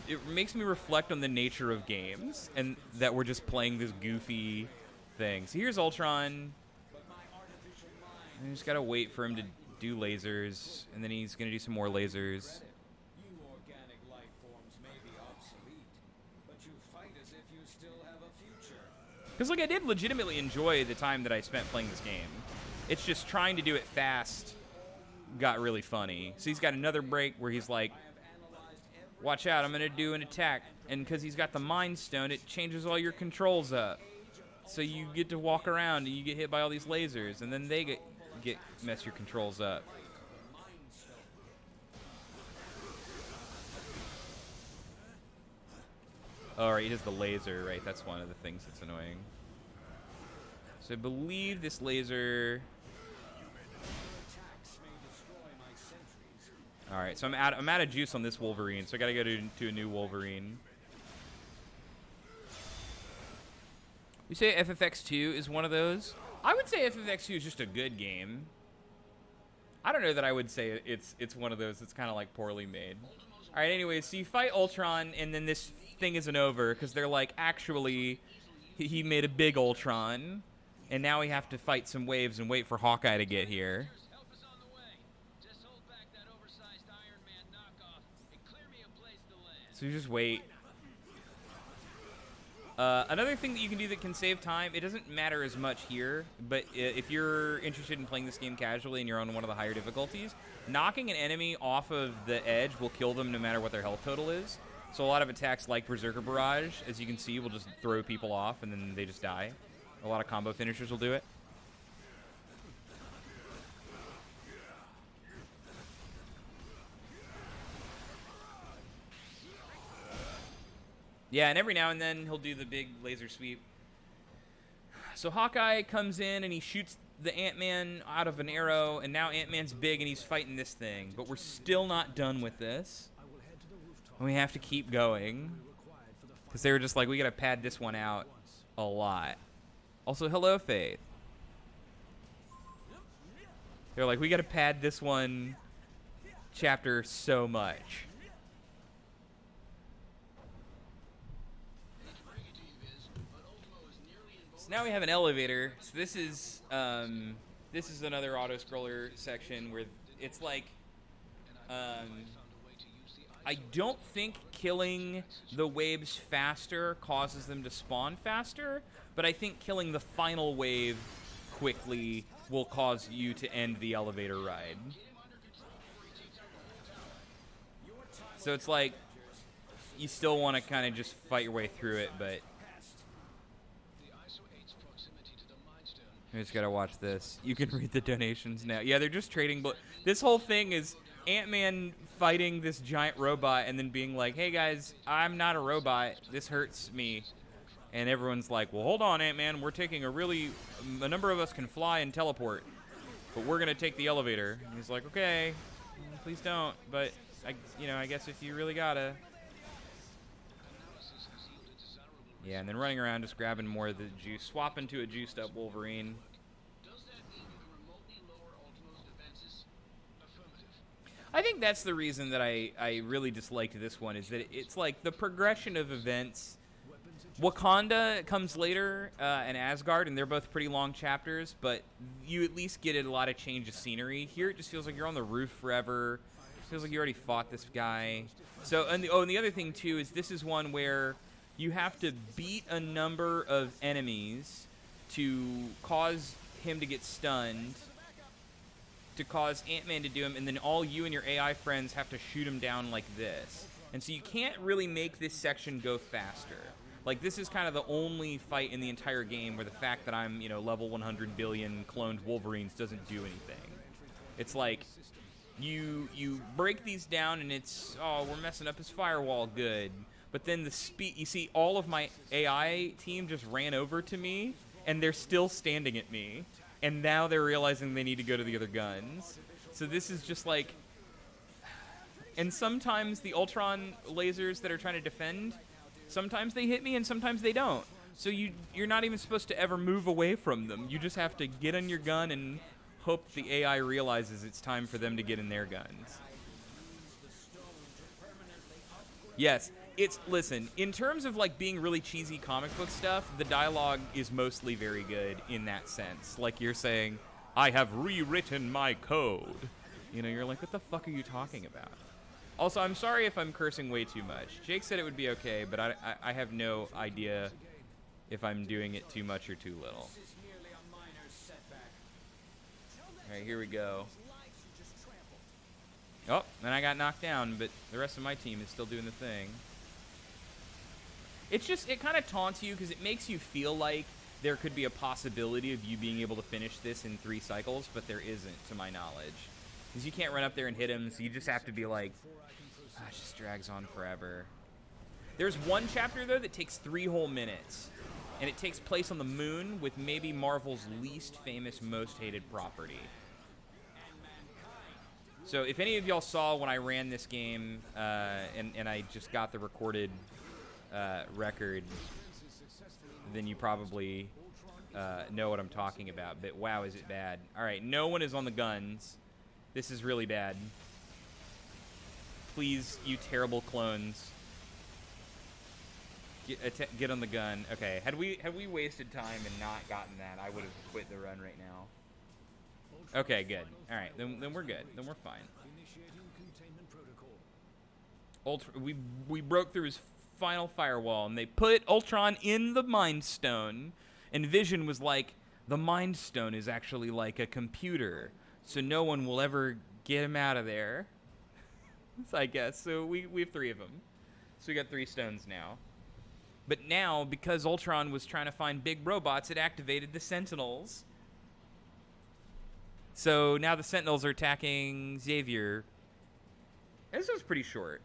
it makes me reflect on the nature of games and that we're just playing this goofy thing. So here's Ultron. I just gotta wait for him to do lasers, and then he's gonna do some more lasers. Because like, I did legitimately enjoy the time that I spent playing this game. It's just trying to do it fast got really funny. So he's got another break where he's like, watch out, I'm gonna do an attack. And because he's got the Mind Stone, it changes all your controls up. So you get to walk around and you get hit by all these lasers, and then they mess your controls up. All right, he does the laser, right? That's one of the things that's annoying. So I believe this laser. All right, so I'm out of juice on this Wolverine, so I gotta go to a new Wolverine. You say FFX2 is one of those? I would say FFX2 is just a good game. I don't know that I would say it's one of those that's kind of like poorly made. All right, anyways, so you fight Ultron, and then this thing isn't over because they're like, actually, he made a big Ultron, and now we have to fight some waves and wait for Hawkeye to get here. So you just wait. Another thing that you can do that can save time, it doesn't matter as much here, but if you're interested in playing this game casually and you're on one of the higher difficulties, knocking an enemy off of the edge will kill them no matter what their health total is. So a lot of attacks like Berserker Barrage, as you can see, will just throw people off and then they just die. A lot of combo finishers will do it. Yeah, and every now and then he'll do the big laser sweep. So Hawkeye comes in and he shoots the Ant-Man out of an arrow, and now Ant-Man's big and he's fighting this thing. But we're still not done with this. And we have to keep going. Because they were just like, we gotta pad this one out a lot. Also, hello, Faith. They're like, we gotta pad this one chapter so much. Now we have an elevator. So this is another auto scroller section where it's like, I don't think killing the waves faster causes them to spawn faster, but I think killing the final wave quickly will cause you to end the elevator ride. So it's like, you still want to kind of just fight your way through it, but I just gotta watch this. You can read the donations now. Yeah, they're just trading. But this whole thing is Ant-Man fighting this giant robot and then being like, hey guys, I'm not a robot. This hurts me. And everyone's like, well, hold on, Ant-Man. We're taking a number of us can fly and teleport, but we're gonna take the elevator. And he's like, okay, please don't. But I guess if you really gotta. Yeah, and then running around just grabbing more of the juice, swapping to a juiced up Wolverine. I think that's the reason that I really disliked this one, is that it's like the progression of events. Wakanda comes later, and Asgard, and they're both pretty long chapters, but you at least get a lot of change of scenery. Here it just feels like you're on the roof forever. It feels like you already fought this guy. So, and the other thing too is this is one where you have to beat a number of enemies to cause him to get stunned, to cause Ant-Man to do him, and then all you and your AI friends have to shoot him down like this. And so you can't really make this section go faster. Like, this is kind of the only fight in the entire game where the fact that I'm, level 100 billion cloned Wolverines doesn't do anything. It's like, you break these down and it's, oh, we're messing up his firewall, good. But then the speed, you see, all of my AI team just ran over to me, and they're still standing at me. and now they're realizing they need to go to the other guns. So this is just like, and sometimes the Ultron lasers that are trying to defend, sometimes they hit me and sometimes they don't. So you're not even supposed to ever move away from them. You just have to get on your gun and hope the AI realizes it's time for them to get in their guns. Yes, listen, in terms of like being really cheesy comic book stuff, the dialogue is mostly very good in that sense. Like you're saying, I have rewritten my code. You know, you're like, what the fuck are you talking about? Also, I'm sorry if I'm cursing way too much. Jake said it would be okay, but I have no idea if I'm doing it too much or too little. Alright, here we go. Oh, and I got knocked down, but the rest of my team is still doing the thing. It's just, it kind of taunts you because it makes you feel like there could be a possibility of you being able to finish this in 3 cycles, but there isn't, to my knowledge. Because you can't run up there and hit him, so you just have to be like, it just drags on forever. There's one chapter, though, that takes 3 whole minutes. And it takes place on the moon with maybe Marvel's least famous, most hated property. So if any of y'all saw when I ran this game, and I just got the recorded record, then you probably know what I'm talking about. But wow, is it bad. All right, no one is on the guns. This is really bad. Please, you terrible clones. Get on the gun. Okay, had we wasted time and not gotten that, I would have quit the run right now. Okay, good. All right, then we're good. Then we're fine. We broke through his final firewall, and they put Ultron in the Mind Stone, and Vision was like, the Mind Stone is actually like a computer, so no one will ever get him out of there. So I guess. So we have 3 of them. So we got 3 stones now. But now, because Ultron was trying to find big robots, it activated the Sentinels. So now the Sentinels are attacking Xavier. This was pretty short.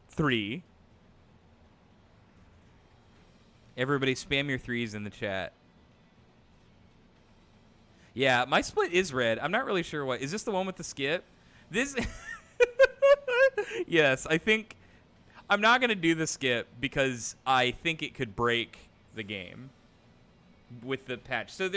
Three. Everybody spam your 3s in the chat. Yeah, my split is red. I'm not really sure what. Is this the one with the skip? This. Yes, I think. I'm not going to do the skip because I think it could break the game with the patch. So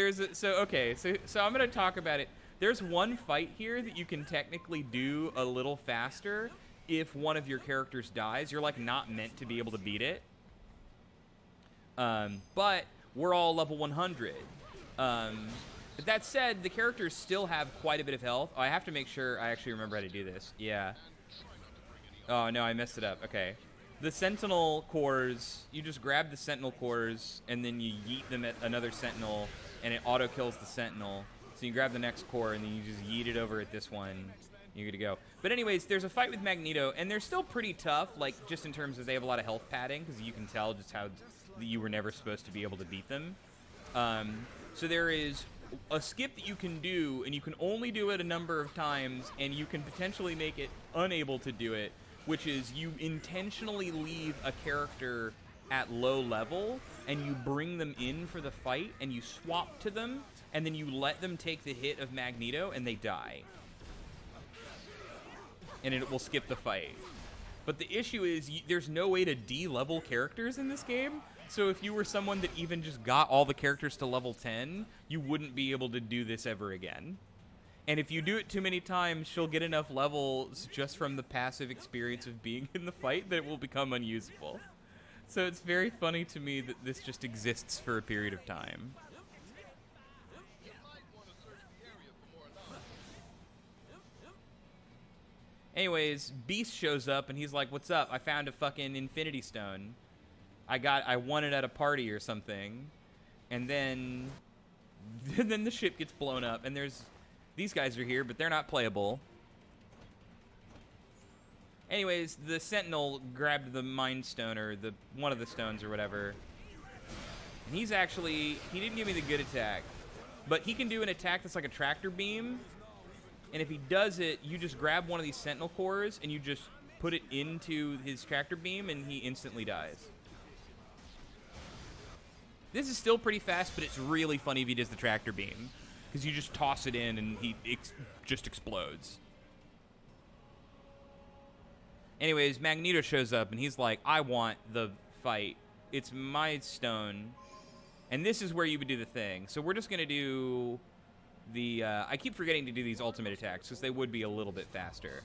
okay, so I'm going to talk about it. There's one fight here that you can technically do a little faster if one of your characters dies. You're like not meant to be able to beat it. But we're all level 100. But that said, the characters still have quite a bit of health. Oh, I have to make sure I actually remember how to do this. Yeah. Oh, no, I messed it up. Okay. The Sentinel cores, you just grab the Sentinel cores, and then you yeet them at another Sentinel, and it auto-kills the Sentinel. So you grab the next core, and then you just yeet it over at this one. You're good to go. But anyways, there's a fight with Magneto, and they're still pretty tough, like, just in terms of they have a lot of health padding, because you can tell just how you were never supposed to be able to beat them. So there is a skip that you can do, and you can only do it a number of times, and you can potentially make it unable to do it, which is you intentionally leave a character at low level, and you bring them in for the fight, and you swap to them, and then you let them take the hit of Magneto, and they die. And it will skip the fight. But the issue is there's no way to de-level characters in this game. So if you were someone that even just got all the characters to level 10, you wouldn't be able to do this ever again. And if you do it too many times, she'll get enough levels just from the passive experience of being in the fight that it will become unusable. So it's very funny to me that this just exists for a period of time. Anyways, Beast shows up and he's like, "What's up? I found a fucking Infinity Stone. I won it at a party or something." And then the ship gets blown up, and these guys are here, but they're not playable. Anyways, the Sentinel grabbed the Mind Stone, or one of the stones or whatever. And he didn't give me the good attack, but he can do an attack that's like a tractor beam. And if he does it, you just grab one of these Sentinel cores and you just put it into his tractor beam, and he instantly dies. This is still pretty fast, but it's really funny if he does the tractor beam, because you just toss it in, and he just explodes. Anyways, Magneto shows up, and he's like, I want the fight. It's my stone. And this is where you would do the thing. So we're just going to do the... I keep forgetting to do these ultimate attacks, because they would be a little bit faster.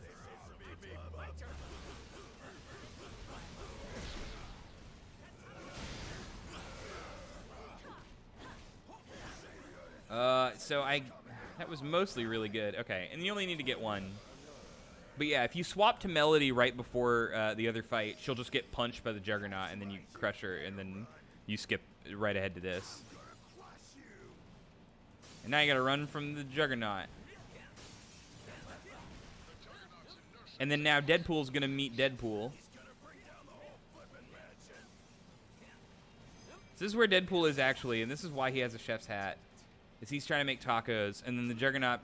That was mostly really good. Okay, and you only need to get one. But yeah, if you swap to Melody right before the other fight, she'll just get punched by the Juggernaut, and then you crush her, and then you skip right ahead to this. And now you gotta run from the Juggernaut. And then now Deadpool's gonna meet Deadpool. So this is where Deadpool is actually, and this is why he has a chef's hat. Is he's trying to make tacos, and then the Juggernaut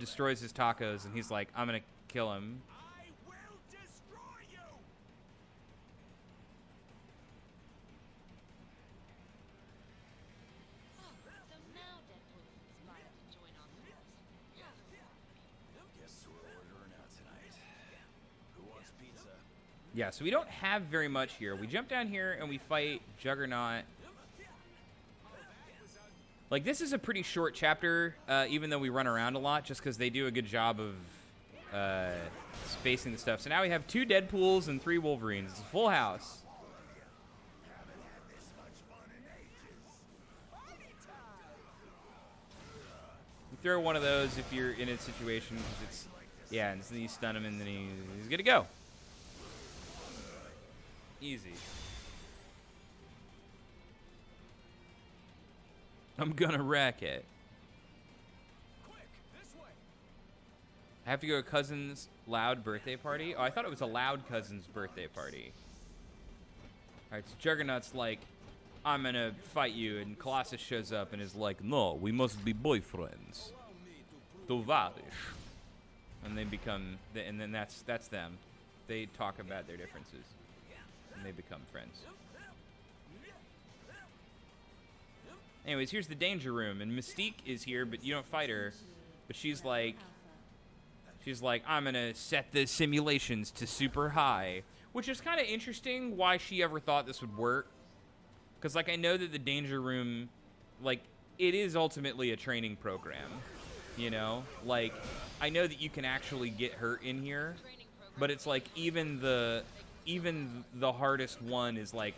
destroys his tacos, and he's like, I'm gonna kill him. I will destroy you. So now Deadpool is inspired to join on the force. Guess we're ordering out tonight. Who wants pizza? Yeah, so we don't have very much here. We jump down here, and we fight Juggernaut. Like, this is a pretty short chapter, even though we run around a lot, just because they do a good job of spacing the stuff. So now we have 2 Deadpools and 3 Wolverines. It's a full house. You throw one of those if you're in a situation, because it's... Yeah, and then you stun him, and then he's good to go. Easy. I'm gonna wreck it. Quick, this way. I have to go to cousin's loud birthday party. Oh, I thought it was a loud cousin's birthday party. All right, so Juggernaut's like, I'm gonna fight you, and Colossus shows up and is like, no, we must be boyfriends. Tovarish. And they become, and then that's them. They talk about their differences, and they become friends. Anyways, here's the danger room, and Mystique is here, but you don't fight her. But she's like, I'm gonna set the simulations to super high, which is kind of interesting. Why she ever thought this would work? Because like I know that the danger room, like it is ultimately a training program, you know. Like I know that you can actually get hurt in here, but it's like even the hardest one is like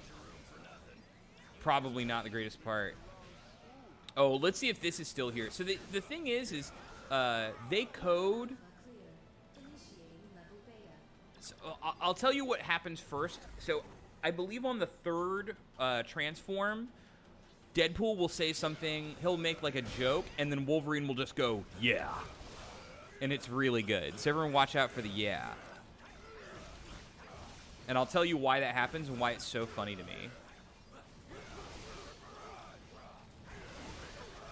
probably not the greatest part. Oh, let's see if this is still here. So the thing is they code. So I'll tell you what happens first. So I believe on the 3rd transform, Deadpool will say something. He'll make like a joke, and then Wolverine will just go, yeah. And it's really good. So everyone watch out for the yeah. And I'll tell you why that happens and why it's so funny to me.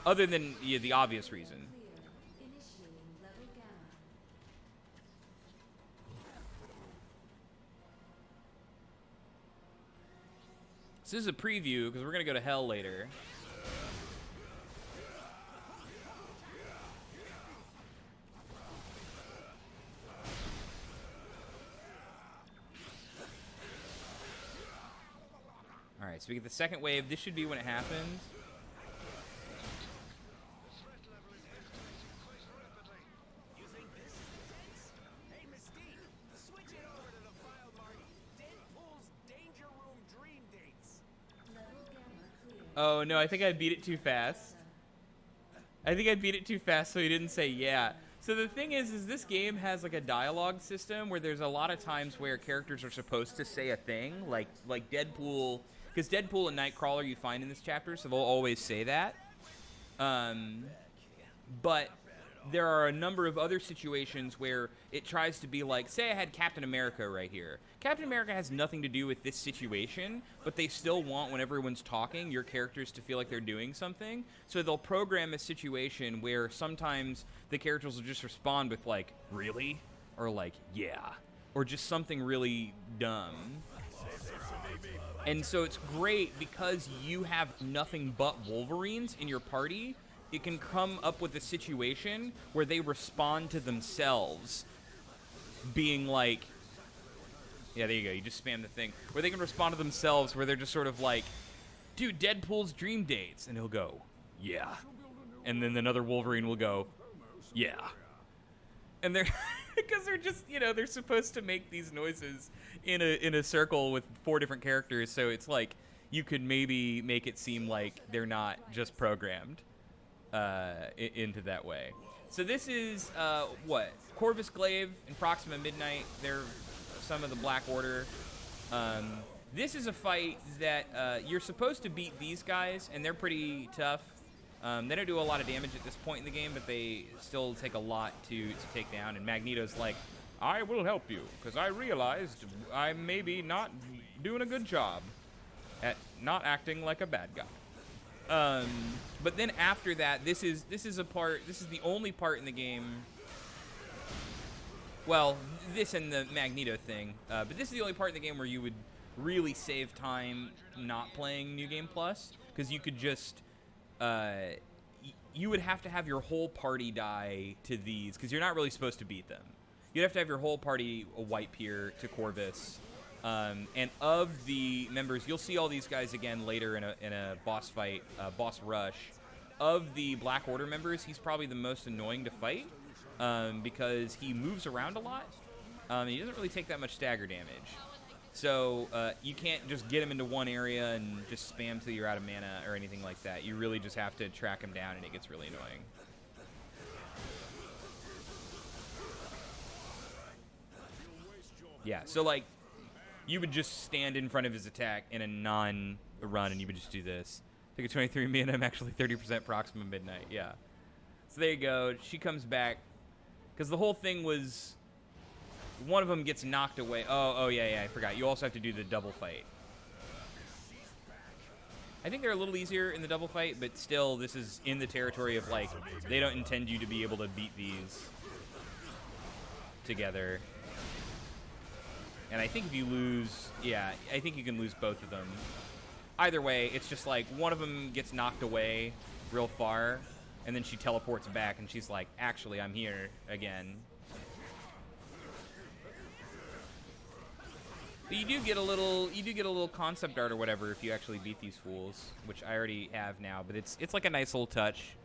Other than the obvious reason. So this is a preview, because we're going to go to hell later. Alright, so we get the second wave. This should be when it happens. Oh, no, I think I beat it too fast. So he didn't say yeah. So the thing is this game has like a dialogue system where there's a lot of times where characters are supposed to say a thing, like Deadpool, because Deadpool and Nightcrawler you find in this chapter, so they'll always say that. But there are a number of other situations where it tries to be like, say I had Captain America right here. Captain America has nothing to do with this situation, but they still want, when everyone's talking, your characters to feel like they're doing something. So they'll program a situation where sometimes the characters will just respond with like, really? Or like, yeah. or just something really dumb. And so it's great because you have nothing but Wolverines in your party. It can come up with a situation where they respond to themselves, being like, yeah, there you go, you just spam the thing, where they can respond to themselves, where they're just sort of like, dude, Deadpool's dream dates, and he'll go, yeah. And then another Wolverine will go, yeah. And they're, because they're just, you know, they're supposed to make these noises in a circle with 4 different characters, so it's like, you could maybe make it seem like they're not just programmed into that way. So this is, what? Corvus Glaive and Proxima Midnight. They're some of the Black Order. This is a fight that you're supposed to beat these guys, and they're pretty tough. They don't do a lot of damage at this point in the game, but they still take a lot to take down. And Magneto's like, I will help you, because I realized I'm maybe not doing a good job at not acting like a bad guy. But then after that, this is the only part in the game. Well, this and the Magneto thing, but this is the only part in the game where you would really save time not playing New Game Plus, because you could just, you would have to have your whole party die to these, because you're not really supposed to beat them. You'd have to have your whole party wipe here to Corvus. And of the members, you'll see all these guys again later in a boss fight, boss rush. Of the Black Order members, he's probably the most annoying to fight, because he moves around a lot. He doesn't really take that much stagger damage. So you can't just get him into one area and just spam till you're out of mana or anything like that. You really just have to track him down, and it gets really annoying. Yeah, so like, you would just stand in front of his attack in a non-run, and you would just do this. Take a 23 and I'm actually 30% Proxima Midnight, yeah. So there you go, she comes back. Because the whole thing was, one of them gets knocked away. Oh yeah, I forgot. You also have to do the double fight. I think they're a little easier in the double fight, but still, this is in the territory of, like, they don't intend you to be able to beat these together. And I think if you lose, yeah, I think you can lose both of them. Either way, it's just like one of them gets knocked away real far, and then she teleports back, and she's like, actually, I'm here again. But you do get a little concept art or whatever if you actually beat these fools, which I already have now, but it's like a nice little touch.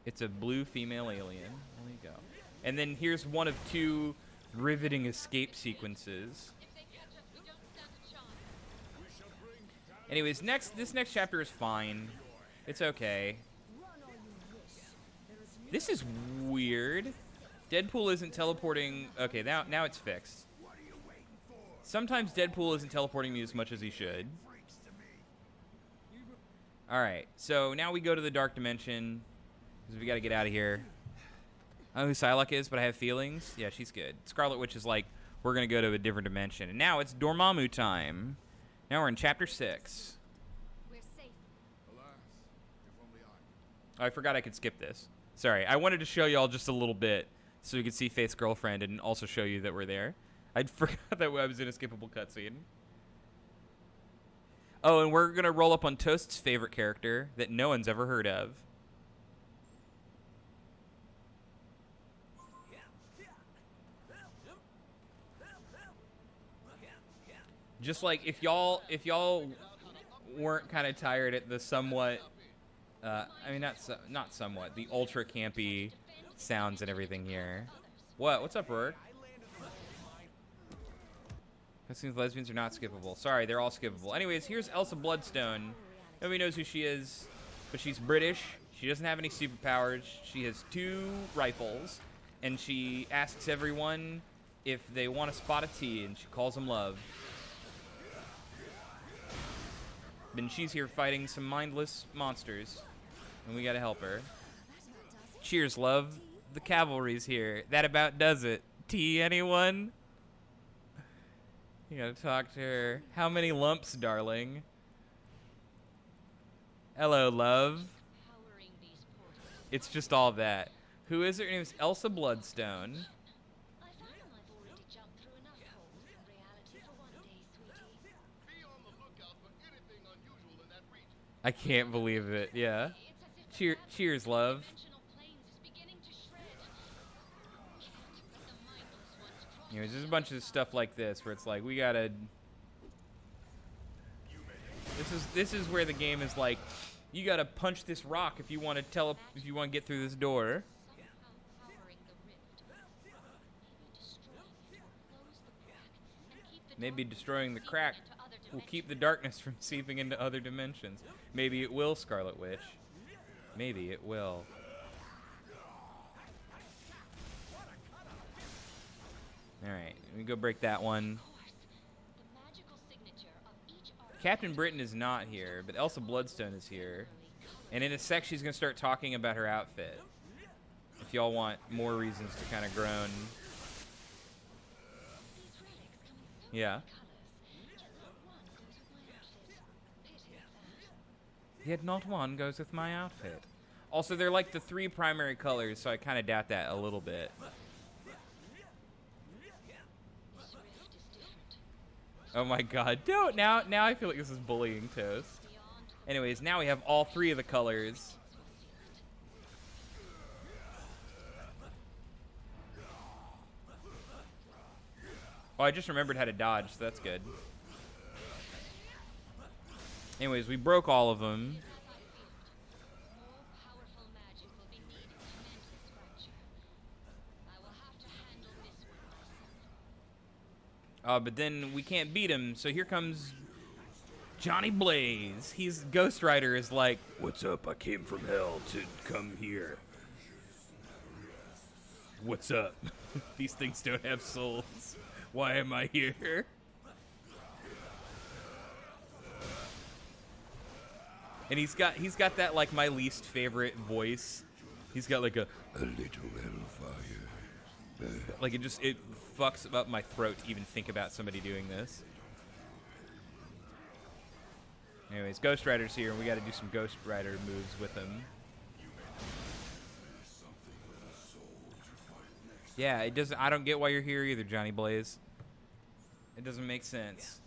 It's a blue female alien. There you go. And then here's one of 2 riveting escape sequences. Anyways, this next chapter is fine. It's okay. This is weird. Deadpool isn't teleporting. Okay, now it's fixed. Sometimes Deadpool isn't teleporting me as much as he should. Alright, so now we go to the Dark Dimension, because we gotta get out of here. I don't know who Psylocke is, but I have feelings. Yeah, she's good. Scarlet Witch is like, we're going to go to a different dimension. And now it's Dormammu time. Now we're in Chapter 6. We're safe. Oh, I forgot I could skip this. Sorry, I wanted to show y'all just a little bit so we could see Faith's girlfriend and also show you that we're there. I forgot that I was in a skippable cutscene. Oh, and we're going to roll up on Toast's favorite character that no one's ever heard of. Just like if y'all weren't kind of tired at the somewhat, I mean not somewhat, the ultra campy sounds and everything here. What's up, Rourke? Cutscenes lesbians are not skippable. Sorry, they're all skippable. Anyways, here's Elsa Bloodstone. Nobody knows who she is, but she's British. She doesn't have any superpowers. She has 2 rifles, and she asks everyone if they want a spot of tea, and she calls them love. And she's here fighting some mindless monsters, and we gotta help her. Cheers, love. The cavalry's here. That about does it. Tea, anyone? You gotta talk to her. How many lumps, darling? Hello, love. Powering these portals. It's just all that. Who is her? Her name's Elsa Bloodstone. I found I can't believe it. Yeah. It's as if the Cheers, love. dimensional planes is beginning to shred. Can't let the mindless ones cross Anyways, there's a the bunch other of stuff side. like this where it's like we gotta. This is where the game is like, you gotta punch this rock if you want to get through this door. Somehow powering the rift. Maybe destroying it will close the crack and keep the Maybe destroying the crack darkness from seeping into other will keep the dimensions. darkness from seeping into other dimensions. Maybe it will, Scarlet Witch. Maybe it will. Alright, let me go break that one. Of course, the magical signature of each artist Captain Britain is not here, but Elsa Bloodstone is here. And in a sec, she's going to start talking about her outfit. If y'all want more reasons to kind of groan. these relics come in so Yeah. many colors, yet not one goes with my outfit. Pity Yet not one goes with my that. outfit. Also, they're like the 3 primary colors, so I kind of doubt that a little bit. This rift is different. Oh my god. Don't. Now I feel like this is bullying Toast. Beyond the Anyways, now we have all 3 of the colors. Oh, I just remembered how to dodge, so that's good. Anyways, we broke all of them. more powerful magic will be needed to mend this fracture. I will have to handle this one myself. But then we can't beat him, so here comes Johnny Blaze. He's Ghost Rider is like, "What's up? I came from hell to come here. What's up? These things don't have souls. Why am I here?" And he's got that like my least favorite voice. He's got like a little hellfire. Like it fucks up my throat to even think about somebody doing this. Anyways, Ghost Rider's here, and we got to do some Ghost Rider moves with him. Yeah, it doesn't. I don't get why you're here either, Johnny Blaze. It doesn't make sense.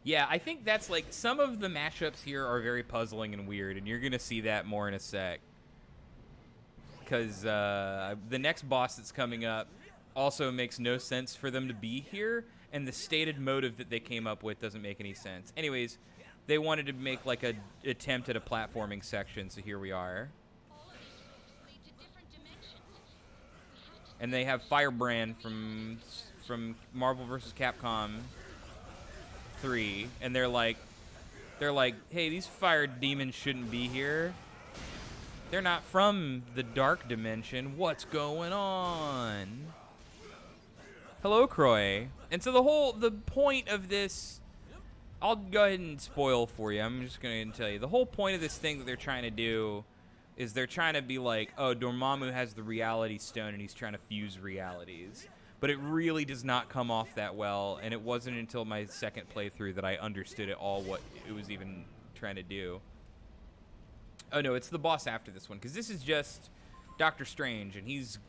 Yeah, I think that's like some of the mashups here are very puzzling and weird, and you're gonna see that more in a sec. Because the next boss that's coming up also makes no sense for them to be here, and the stated motive that they came up with doesn't make any sense. Anyways, they wanted to make like a attempt at a platforming section, so here we are. All of these rifts lead to different dimensions. We have to And they have Firebrand from Marvel vs. Capcom 3, and they're like, hey, these fire demons shouldn't be here. They're not from the dark dimension. What's going on? Hello, Croy. And so the point of this, I'll go ahead and spoil for you. I'm just going to tell you. The whole point of this thing that they're trying to do is they're trying to be like, oh, Dormammu has the reality stone and he's trying to fuse realities. But it really does not come off that well, and it wasn't until my second playthrough that I understood at all what it was even trying to do. Oh no, it's the boss after this one, because this is just Doctor Strange, and he's...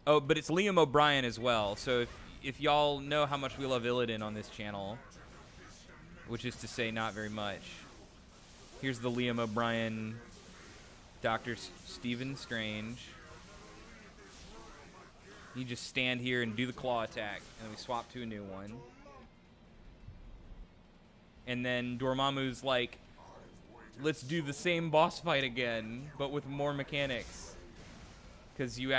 Oh, but it's Liam O'Brien as well, so if y'all know how much we love Illidan on this channel, which is to say not very much, here's the Liam O'Brien Dr. Stephen Strange. You just stand here and do the claw attack, and we swap to a new one. And then Dormammu's like, let's do the same boss fight again, but with more mechanics. Because you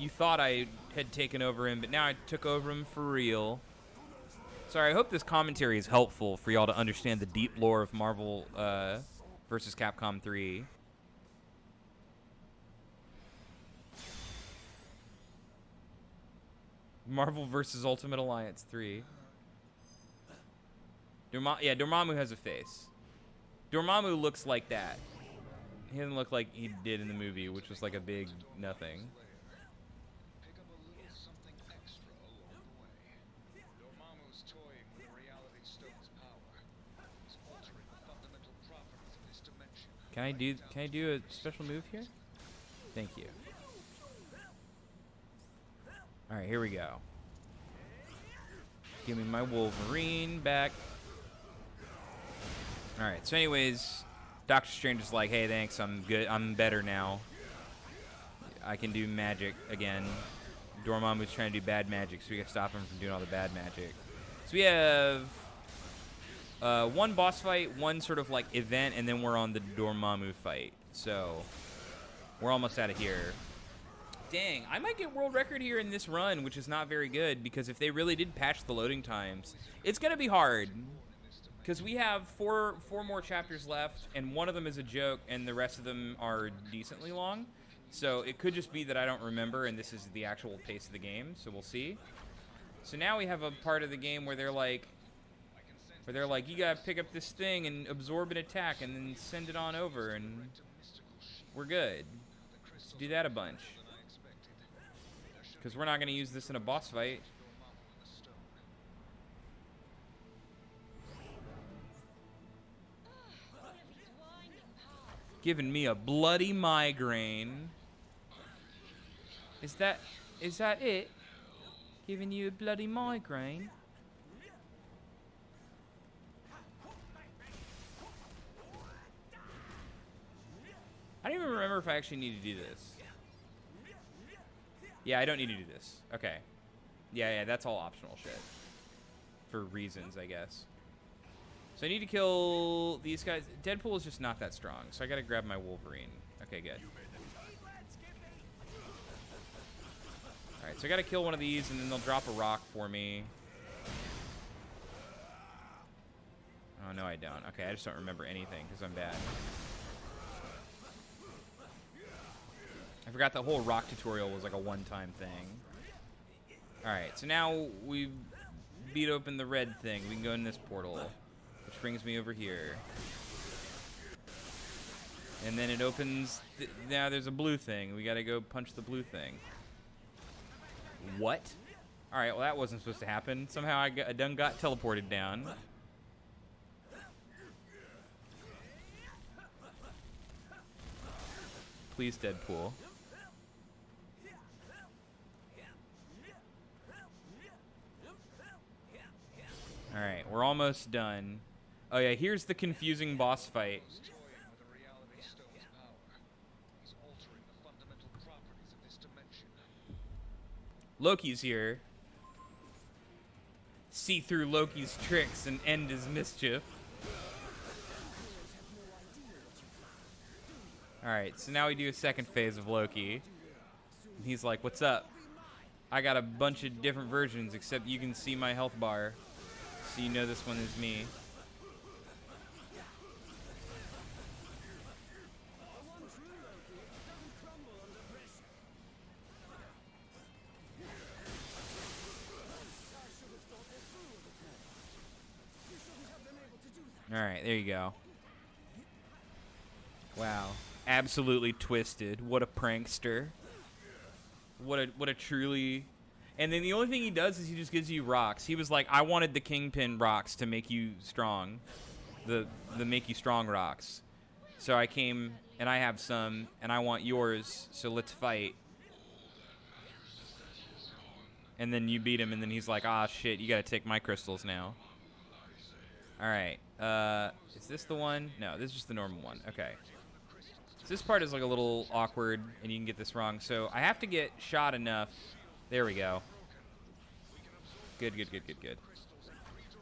thought I had taken over him, but now I took over him for real. Sorry, I hope this commentary is helpful for y'all to understand the deep lore of Marvel vs. Capcom 3. Marvel vs. Ultimate Alliance 3. Dormammu has a face. Dormammu looks like that. He doesn't look like he did in the movie, which was like a big nothing. Pick up a little something extra along the way. Dormammu's toying with reality stone's power. He's altering the fundamental properties of this dimension. Can I do a special move here? Thank you. All right, here we go. Give me my Wolverine back. Alright, so anyways, Doctor Strange is like, hey, thanks, I'm good. I'm better now. I can do magic again. Dormammu's trying to do bad magic, so we gotta stop him from doing all the bad magic. So we have one boss fight, one sort of like event, and then we're on the Dormammu fight. So we're almost out of here. Dang, I might get world record here in this run, which is not very good, because if they really did patch the loading times, it's gonna be hard. Because we have four more chapters left, and one of them is a joke, and the rest of them are decently long. So it could just be that I don't remember, and this is the actual pace of the game, so we'll see. So now we have a part of the game where they're like, you gotta pick up this thing and absorb an attack, and then send it on over, and we're good. Let's do that a bunch. Because we're not gonna use this in a boss fight. Giving me a bloody migraine. Is that it? Giving you a bloody migraine? I don't even remember if I actually need to do this. Yeah, I don't need to do this. Okay. Yeah, that's all optional shit. For reasons, I guess. So I need to kill these guys. Deadpool is just not that strong, so I gotta grab my Wolverine. Okay, good. Alright, so I gotta kill one of these, and then they'll drop a rock for me. Oh, no, I don't. Okay, I just don't remember anything, because I'm bad. I forgot the whole rock tutorial was like a one-time thing. Alright, so now we beat open the red thing. We can go in this portal, which brings me over here. And then it opens... now there's a blue thing. We gotta go punch the blue thing. What? Alright, well that wasn't supposed to happen. Somehow I done got teleported down. Please, Deadpool. Alright, we're almost done. Oh yeah, here's the confusing boss fight. Loki's here. See through Loki's tricks and end his mischief. Alright, so now we do a second phase of Loki. And he's like, what's up? I got a bunch of different versions, except you can see my health bar. So you know this one is me. Alright, there you go. Wow. Absolutely twisted. What a prankster. What a truly... And then the only thing he does is he just gives you rocks. He was like, I wanted the Kingpin rocks to make you strong. The make you strong rocks. So I came, and I have some, and I want yours, so let's fight. And then you beat him, and then he's like, ah, shit, you gotta take my crystals now. Alright, is this the one? No, this is just the normal one. Okay. So this part is like a little awkward, and you can get this wrong. So I have to get shot enough. There we go. Good.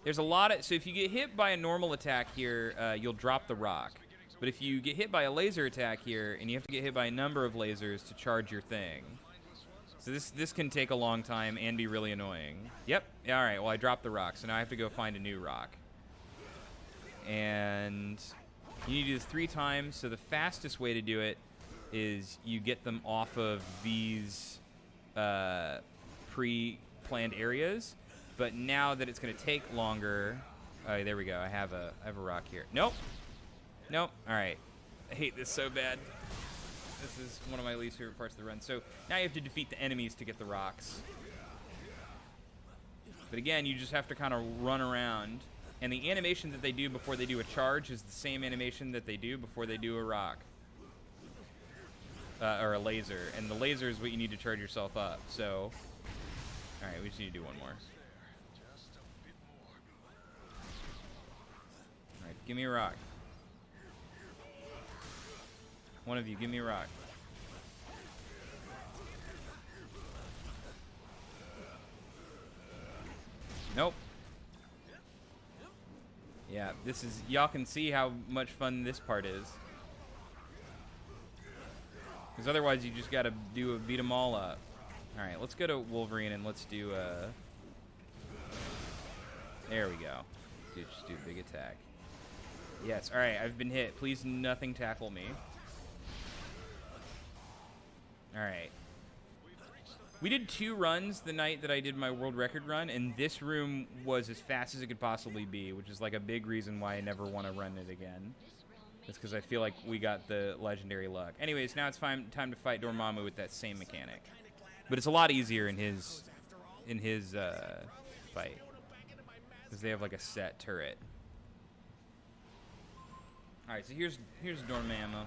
There's a lot of... So if you get hit by a normal attack here, you'll drop the rock. But if you get hit by a laser attack here, and you have to get hit by a number of lasers to charge your thing. So this can take a long time and be really annoying. Yep. All right, well, I dropped the rock, so now I have to go find a new rock. And you need to do this 3 times, so the fastest way to do it is you get them off of these pre-planned areas. But now that it's going to take longer... Oh, there we go. I have a rock here. Nope. All right. I hate this so bad. This is one of my least favorite parts of the run. So now you have to defeat the enemies to get the rocks. But again, you just have to kind of run around. And the animation that they do before they do a charge is the same animation that they do before they do a rock. Or a laser. And the laser is what you need to charge yourself up. So, alright, we just need to do one more. give me a rock. One of you, give me a rock. Nope. Yeah, this is, y'all can see how much fun this part is. Because otherwise you just gotta beat them all up. Alright, let's go to Wolverine and let's do there we go. Dude, just do a big attack. Yes, alright, I've been hit. Please nothing tackle me. Alright. We did 2 runs the night that I did my world record run, and this room was as fast as it could possibly be, which is like a big reason why I never want to run it again. It's because I feel like we got the legendary luck. Anyways, now it's time to fight Dormammu with that same mechanic. But it's a lot easier in his fight. Because they have like a set turret. Alright, so here's Dormammu.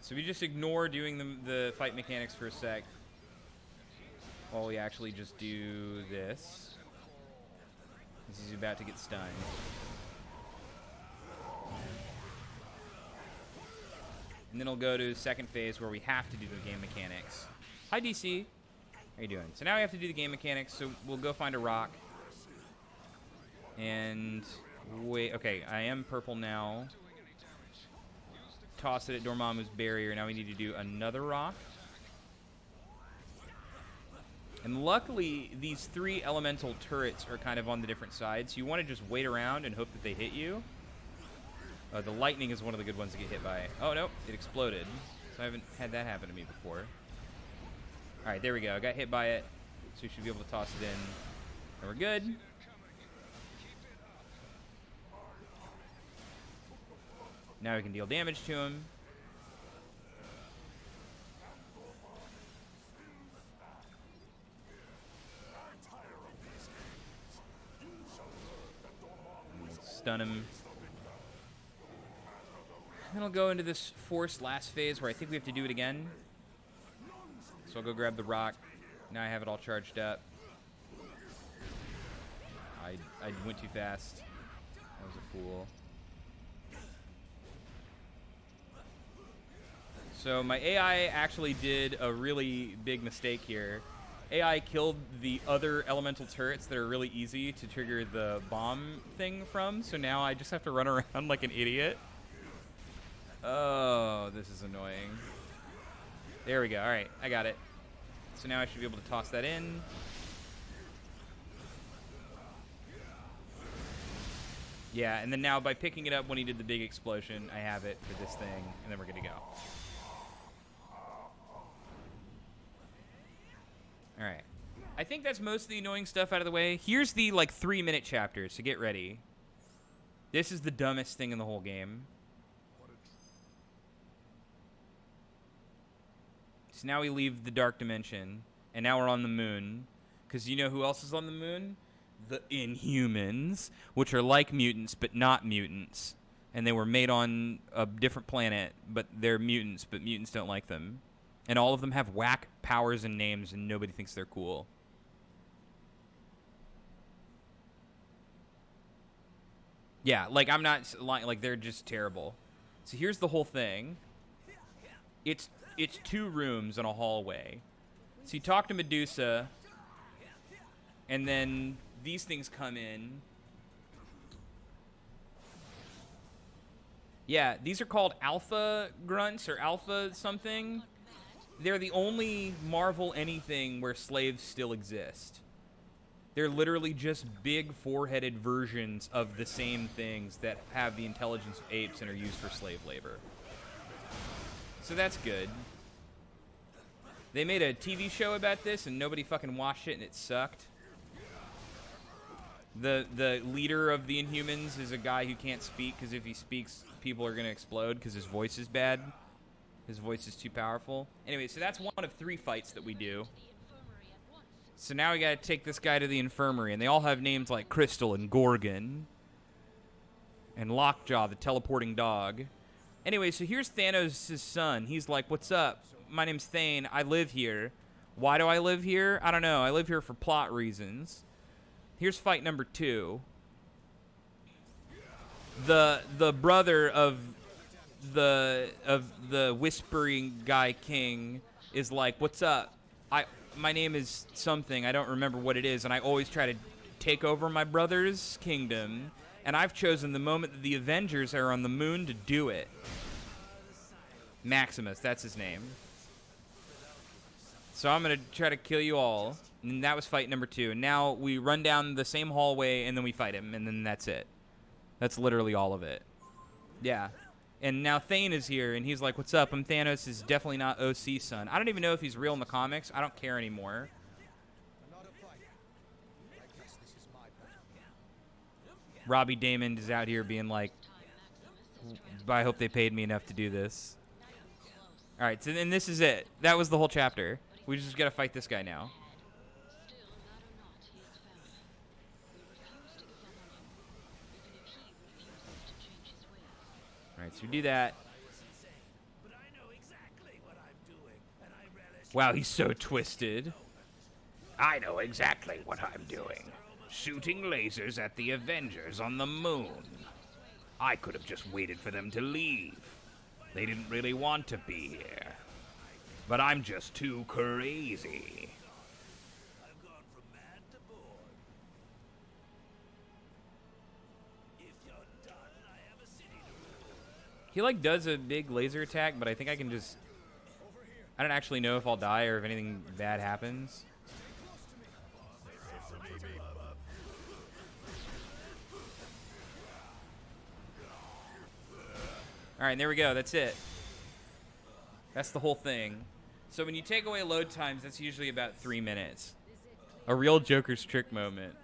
So we just ignore doing the fight mechanics for a sec while we actually just do this. Because he's about to get stunned. And then we'll go to second phase where we have to do the game mechanics. Hi, DC. How you doing? So now we have to do the game mechanics, so we'll go find a rock. And wait, okay, I am purple now. Toss it at Dormammu's barrier. Now we need to do another rock. And luckily, these 3 elemental turrets are kind of on the different sides. So you want to just wait around and hope that they hit you. The lightning is one of the good ones to get hit by. Oh, no, it exploded. So I haven't had that happen to me before. All right, there we go. I got hit by it. So we should be able to toss it in. And we're good. Now we can deal damage to him. Stun him. Then I'll go into this forced last phase where I think we have to do it again. So I'll go grab the rock. Now I have it all charged up. I went too fast. I was a fool. So my AI actually did a really big mistake here. AI killed the other elemental turrets that are really easy to trigger the bomb thing from, so now I just have to run around like an idiot. Oh, this is annoying. There we go. All right, I got it. So now I should be able to toss that in. Yeah, and then now by picking it up when he did the big explosion, I have it for this thing, and then we're good to go. All right. I think that's most of the annoying stuff out of the way. Here's the, like, 3-minute chapters, so get ready. This is the dumbest thing in the whole game. So now we leave the dark dimension, and now we're on the moon. Because you know who else is on the moon? The Inhumans, which are like mutants, but not mutants. And they were made on a different planet, but they're mutants, but mutants don't like them. And all of them have whack powers and names, and nobody thinks they're cool. Yeah, like, I'm not lying. Like, they're just terrible. So here's the whole thing. It's 2 rooms and a hallway. So you talk to Medusa, and then these things come in. Yeah, these are called alpha grunts or alpha something. They're the only Marvel anything where slaves still exist. They're literally just big 4-headed versions of the same things that have the intelligence of apes and are used for slave labor. So that's good. They made a TV show about this and nobody fucking watched it and it sucked. The leader of the Inhumans is a guy who can't speak because if he speaks, people are going to explode because his voice is bad. His voice is too powerful. Anyway, so that's one of 3 fights that we do. So now we gotta take this guy to the infirmary, and they all have names like Crystal and Gorgon. And Lockjaw, the teleporting dog. Anyway, so here's Thanos' son. He's like, what's up? My name's Thane. I live here. Why do I live here? I don't know. I live here for plot reasons. Here's fight number 2. The brother of the whispering guy king is like, what's up? My name is something. I don't remember what it is, and I always try to take over my brother's kingdom, and I've chosen the moment that the Avengers are on the moon to do it. Maximus, that's his name. So I'm going to try to kill you all. And that was fight number 2. And now we run down the same hallway, and then we fight him, and then that's it. That's literally all of it. Yeah. And now Thane is here, and he's like, what's up? I'm Thanos. Is definitely not OC's son. I don't even know if he's real in the comics. I don't care anymore. Robbie Damon is out here being like, I hope they paid me enough to do this. All right, so then this is it. That was the whole chapter. We just got to fight this guy now. All right, so we do that. Wow, he's so twisted. I know exactly what I'm doing. Shooting lasers at the Avengers on the moon. I could have just waited for them to leave. They didn't really want to be here. But I'm just too crazy. I've gone from mad to bored. If you're done, I have a city to rule. He like does a big laser attack, but I think I can just... I don't actually know if I'll die or if anything bad happens. Alright, there we go. That's it. That's the whole thing. So when you take away load times, that's usually about 3 minutes. A real Joker's trick moment.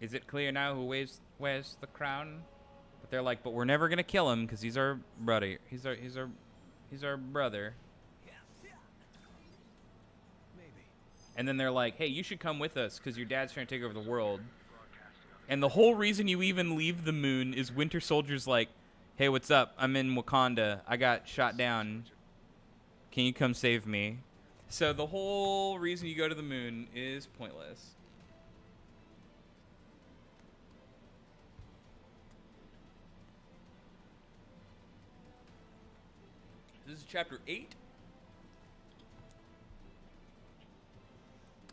Is it clear now who wears the crown? But they're like, but we're never gonna kill him because he's our brother. He's our brother. And then they're like, hey, you should come with us because your dad's trying to take over the world. And the whole reason you even leave the moon is Winter Soldier's like, hey, what's up? I'm in Wakanda. I got shot down. Can you come save me? So the whole reason you go to the moon is pointless. This is chapter 8.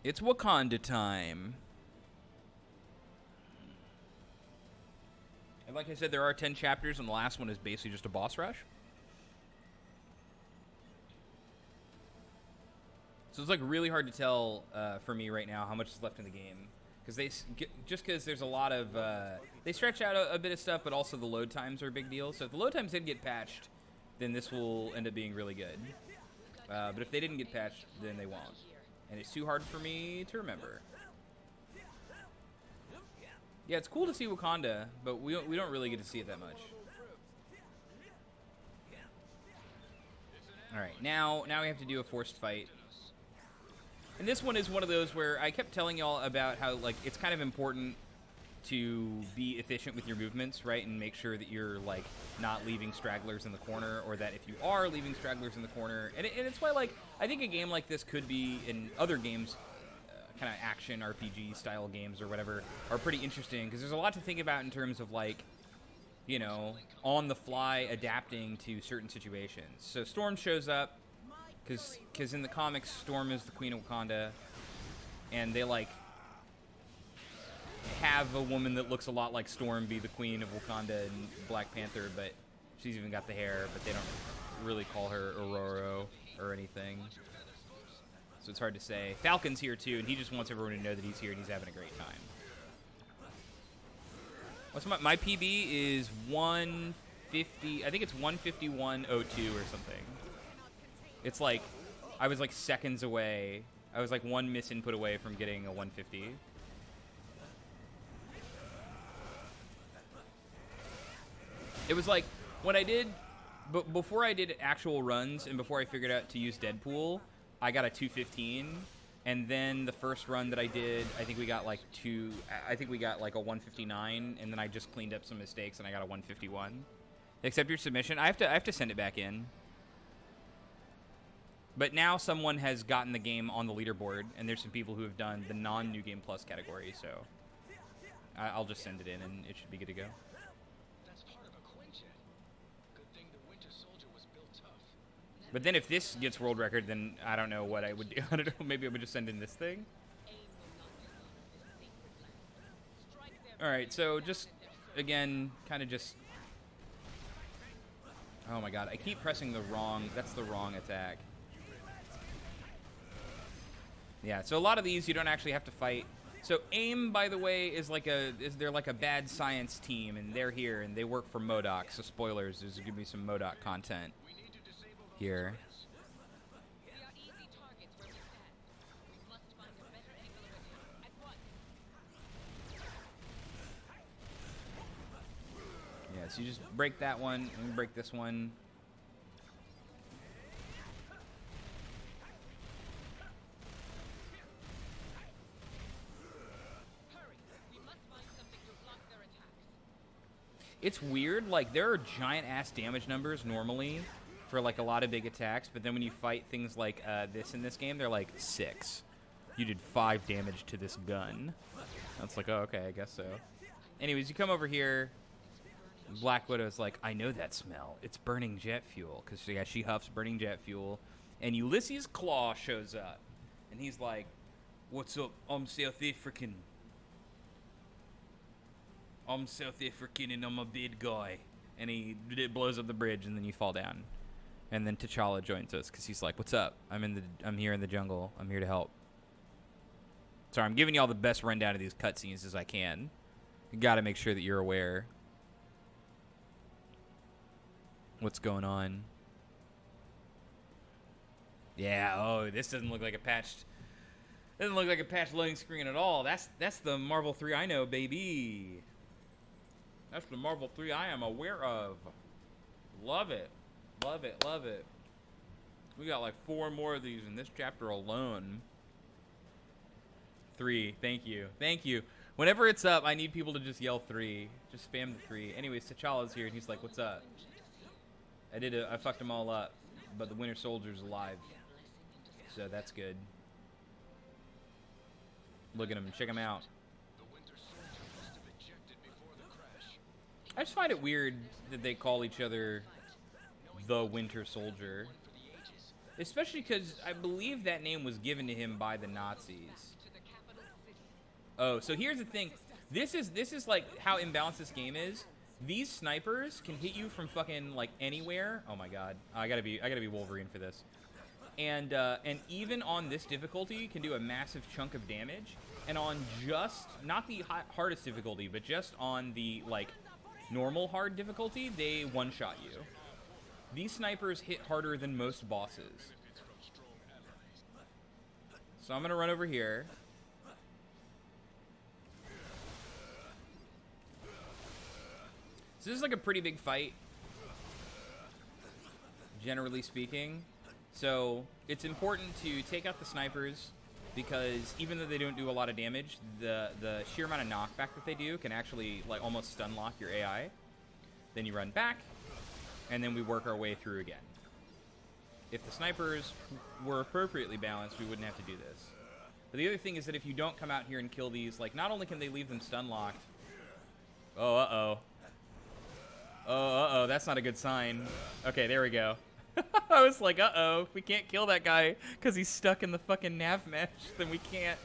It's Wakanda time. And like I said, there are 10 chapters, and the last one is basically just a boss rush. So it's like really hard to tell for me right now how much is left in the game. Because just because there's a lot of... they stretch out a bit of stuff, but also the load times are a big deal. So if the load times did get patched, then this will end up being really good. But if they didn't get patched, then they won't. And it's too hard for me to remember. Yeah, it's cool to see Wakanda, but we don't really get to see it that much. All right, now we have to do a forced fight. And this one is one of those where I kept telling y'all about how like it's kind of important to be efficient with your movements, right? And make sure that you're like not leaving stragglers in the corner, or that if you are leaving stragglers in the corner, and it's why like I think a game like this could be in other games, kind of action RPG style games or whatever, are pretty interesting because there's a lot to think about in terms of like, you know, on the fly adapting to certain situations. So Storm shows up because in the comics Storm is the Queen of Wakanda, and they like have a woman that looks a lot like Storm be the Queen of Wakanda in Black Panther, but she's even got the hair, but they don't really call her Aurora or anything. So it's hard to say. Falcon's here too, and he just wants everyone to know that he's here and he's having a great time. What's my PB is 150, I think it's 151.02 or something. It's like, I was like seconds away. I was like one misinput away from getting a 150. It was like, when I did, before I did actual runs and before I figured out to use Deadpool, I got a 215, And then the first run that I did, I think we got like a 159, and then I just cleaned up some mistakes and I got a 151. Accept your submission. I have to send it back in. But now someone has gotten the game on the leaderboard, and there's some people who have done the non-New Game Plus category, so I'll just send it in, and it should be good to go. That's part of a Quinjet. Good thing the Winter Soldier was built tough. But then if this gets world record, then I don't know what I would do. I don't know, maybe I would just send in this thing. Alright, so just, again, kind of just... Oh my god, I keep pressing the wrong... That's the wrong attack. Yeah, so a lot of these you don't actually have to fight. So AIM, by the way, is they're like a bad science team, and they're here, and they work for MODOK. So spoilers, there's gonna be some MODOK content here. We are easy targets where we stand. We must find a better angle of attack at once. Yeah, so you just break that one, and break this one. Hurry! We must find something to block their attacks. It's weird, like, there are giant-ass damage numbers normally for, like, a lot of big attacks, but then when you fight things like this in this game, they're like 6. You did 5 damage to this gun. That's like, oh, okay, I guess so. Anyways, you come over here. Black Widow's like, I know that smell. It's burning jet fuel. Because yeah, she huffs burning jet fuel. And Ulysses Claw shows up. And he's like, what's up? I'm South African. I'm South African and I'm a big guy. And he blows up the bridge and then you fall down. And then T'Challa joins us because he's like, what's up? I'm here in the jungle. I'm here to help. Sorry, I'm giving you all the best rundown of these cutscenes as I can. You gotta make sure that you're aware what's going on. Yeah, oh, this doesn't look like a patched... Doesn't look like a patched loading screen at all. That's the Marvel 3 I know, baby. That's the Marvel 3 I am aware of. Love it. Love it, love it. We got like 4 more of these in this chapter alone. 3, thank you. Thank you. Whenever it's up, I need people to just yell 3. Just spam the 3. Anyways, T'Challa's here and he's like, what's up? I fucked them all up, but the Winter Soldier's alive. So that's good. Look at him, check him out. I just find it weird that they call each other the Winter Soldier. Especially because I believe that name was given to him by the Nazis. Oh, so here's the thing. This is like how imbalanced this game is. These snipers can hit you from fucking like anywhere. Oh my god, I gotta be Wolverine for this. And even on this difficulty, can do a massive chunk of damage. And on just not the hardest difficulty, but just on the like normal hard difficulty, they one-shot you. These snipers hit harder than most bosses. So I'm gonna run over here. So this is like a pretty big fight, generally speaking. So it's important to take out the snipers because even though they don't do a lot of damage, the sheer amount of knockback that they do can actually like almost stun lock your AI. Then you run back, and then we work our way through again. If the snipers were appropriately balanced, we wouldn't have to do this. But the other thing is that if you don't come out here and kill these, like not only can they leave them stun locked. Oh, uh-oh. Oh, uh-oh, that's not a good sign. Okay, there we go. I was like, uh-oh, if we can't kill that guy because he's stuck in the fucking nav mesh, then we can't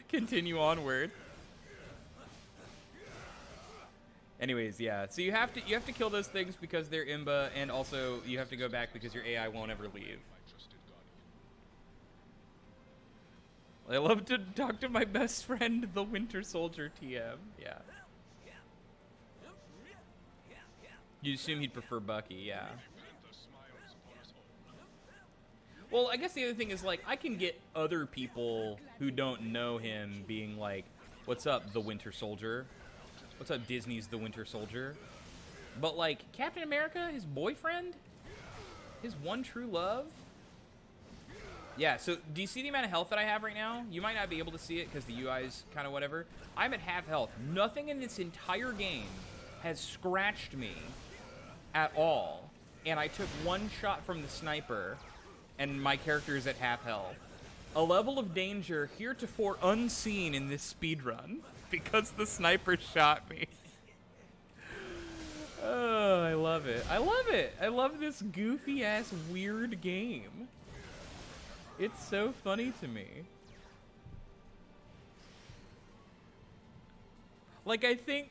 continue onward. Anyways, yeah. So you have to kill those things because they're imba, and also you have to go back because your AI won't ever leave. I love to talk to my best friend, the Winter Soldier TM. Yeah. You assume he'd prefer Bucky, yeah. Well, I guess the other thing is, like, I can get other people who don't know him being like, what's up, the Winter Soldier? What's up, Disney's the Winter Soldier? But, like, Captain America, his boyfriend? His one true love? Yeah, so do you see the amount of health that I have right now? You might not be able to see it because the UI's kind of whatever. I'm at half health. Nothing in this entire game has scratched me at all. And I took one shot from the sniper, and my character is at half health. A level of danger heretofore unseen in this speedrun because the sniper shot me. Oh, I love it. I love it. I love this goofy-ass weird game. It's so funny to me. Like, I think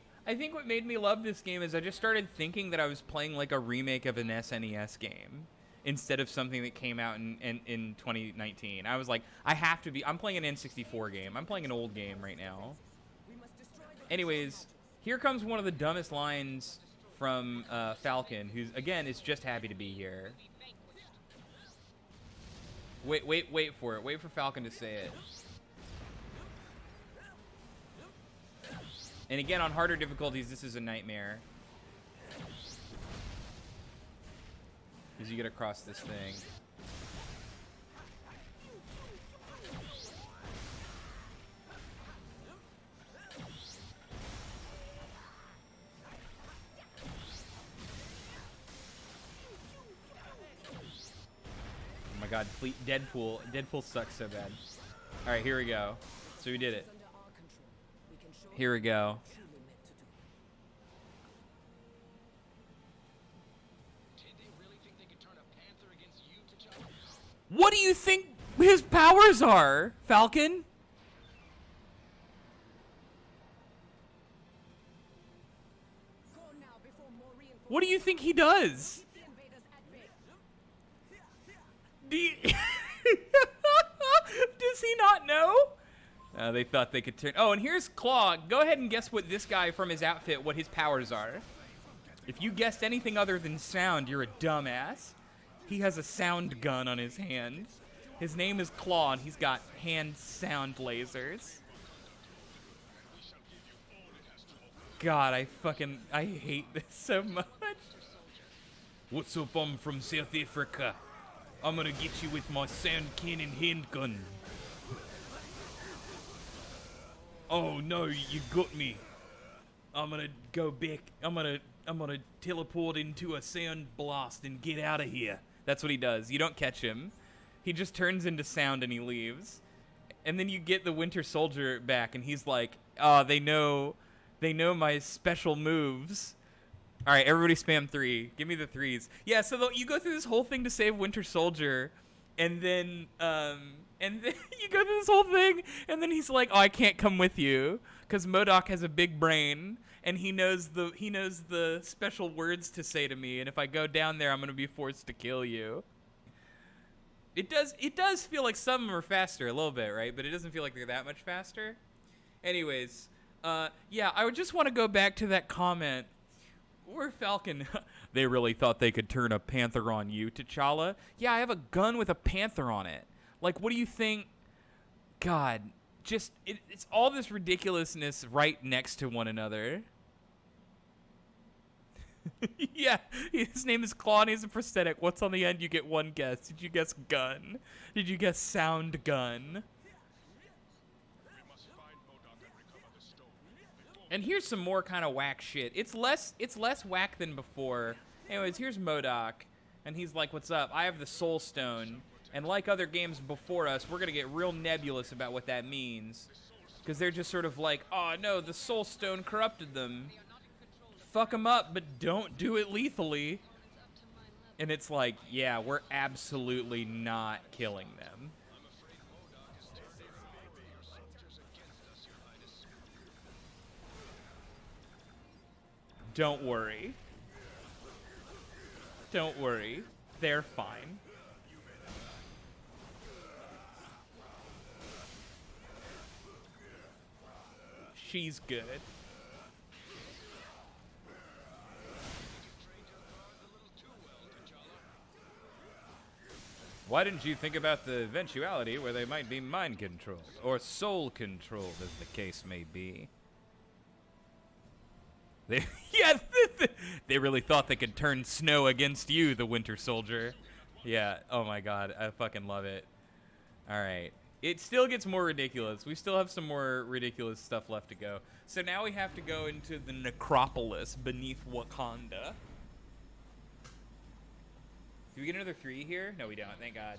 what made me love this game is I just started thinking that I was playing like a remake of an SNES game instead of something that came out in 2019. I was like, I'm playing an N64 game. I'm playing an old game right now. Anyways, here comes one of the dumbest lines from Falcon, who's, again, is just happy to be here. Wait for it. Wait for Falcon to say it. And again, on harder difficulties, this is a nightmare. Because you get across this thing. Oh my god, Deadpool sucks so bad. Alright, here we go. So we did it. Here we go. Did they really think they could turn a panther against you, T'Challa? What do you think his powers are, Falcon? What do you think he does? Does he not know? They thought they could turn... Oh, and here's Claw. Go ahead and guess what this guy from his outfit, what his powers are. If you guessed anything other than sound, you're a dumbass. He has a sound gun on his hand. His name is Claw, and he's got hand sound lasers. God, I hate this so much. What's up, I'm from South Africa. I'm gonna get you with my sound cannon handgun. Oh no, you got me. I'm gonna go back. I'm gonna teleport into a sound blast and get out of here. That's what he does. You don't catch him. He just turns into sound and he leaves. And then you get the Winter Soldier back and he's like, "Oh, they know my special moves." All right, everybody spam 3. Give me the 3s. Yeah, so you go through this whole thing to save Winter Soldier, and then you go through this whole thing, and then he's like, "Oh, I can't come with you because MODOK has a big brain, and he knows the special words to say to me, and if I go down there, I'm gonna be forced to kill you." It does feel like some of them are faster a little bit, right? But it doesn't feel like they're that much faster. Anyways, yeah, I would just want to go back to that comment. Where Falcon, they really thought they could turn a panther on you, T'Challa. Yeah, I have a gun with a panther on it. Like, what do you think? God, just, it's all this ridiculousness right next to one another. Yeah, his name is Claw and he's a prosthetic. What's on the end? You get one guess. Did you guess gun? Did you guess sound gun? And here's some more kind of whack shit. It's less whack than before. Anyways, here's MODOK, and he's like, "What's up? I have the Soul Stone, and like other games before us, we're gonna get real nebulous about what that means, because they're just sort of like, oh no, the Soul Stone corrupted them. Fuck them up, but don't do it lethally." And it's like, yeah, we're absolutely not killing them. Don't worry. Don't worry. They're fine. She's good. Why didn't you think about the eventuality where they might be mind controlled, or soul controlled, as the case may be? They really thought they could turn snow against you, the Winter Soldier. Yeah, oh my god, I fucking love it. All right. It still gets more ridiculous. We still have some more ridiculous stuff left to go. So now we have to go into the necropolis beneath Wakanda. Do we get another 3 here? No, we don't. Thank God.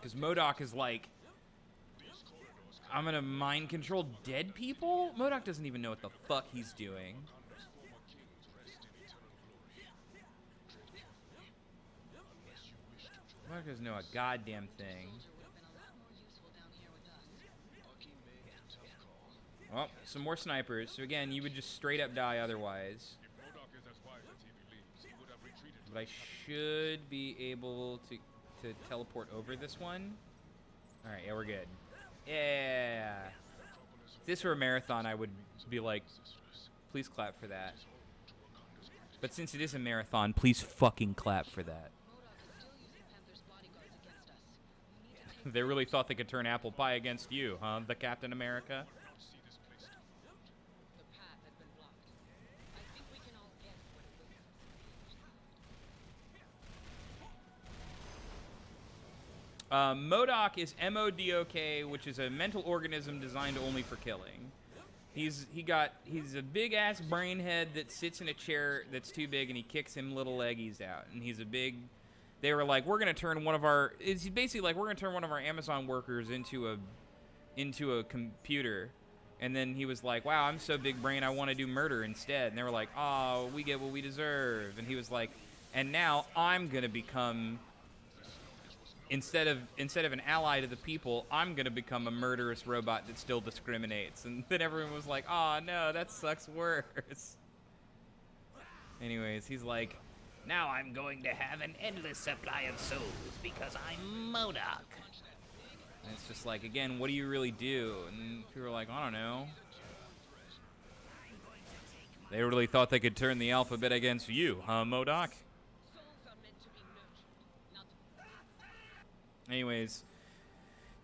Because MODOK is like, I'm gonna mind control dead people? MODOK doesn't even know what the fuck he's doing. MODOK doesn't know a goddamn thing. Well, some more snipers. So again, you would just straight up die otherwise. But I should be able to teleport over this one. All right, yeah, we're good. Yeah. If this were a marathon, I would be like, please clap for that. But since it is a marathon, please fucking clap for that. They really thought they could turn apple pie against you, huh, the Captain America? MODOK is MODOK, which is a mental organism designed only for killing. He's a big ass brain head that sits in a chair that's too big, and he kicks him little leggies out. And he's a big. They were like, we're gonna turn one of our. It's basically like we're gonna turn one of our Amazon workers into a computer. And then he was like, wow, I'm so big brain, I want to do murder instead. And they were like, oh, we get what we deserve. And he was like, and now I'm gonna become. Instead of an ally to the people, I'm gonna become a murderous robot that still discriminates. And then everyone was like, "Oh no, that sucks worse." Anyways, he's like, Now I'm going to have an endless supply of souls because I'm MODOK. and it's just like, again, what do you really do? And people were like, I don't know. They really thought they could turn the alphabet against you, huh, MODOK? Anyways,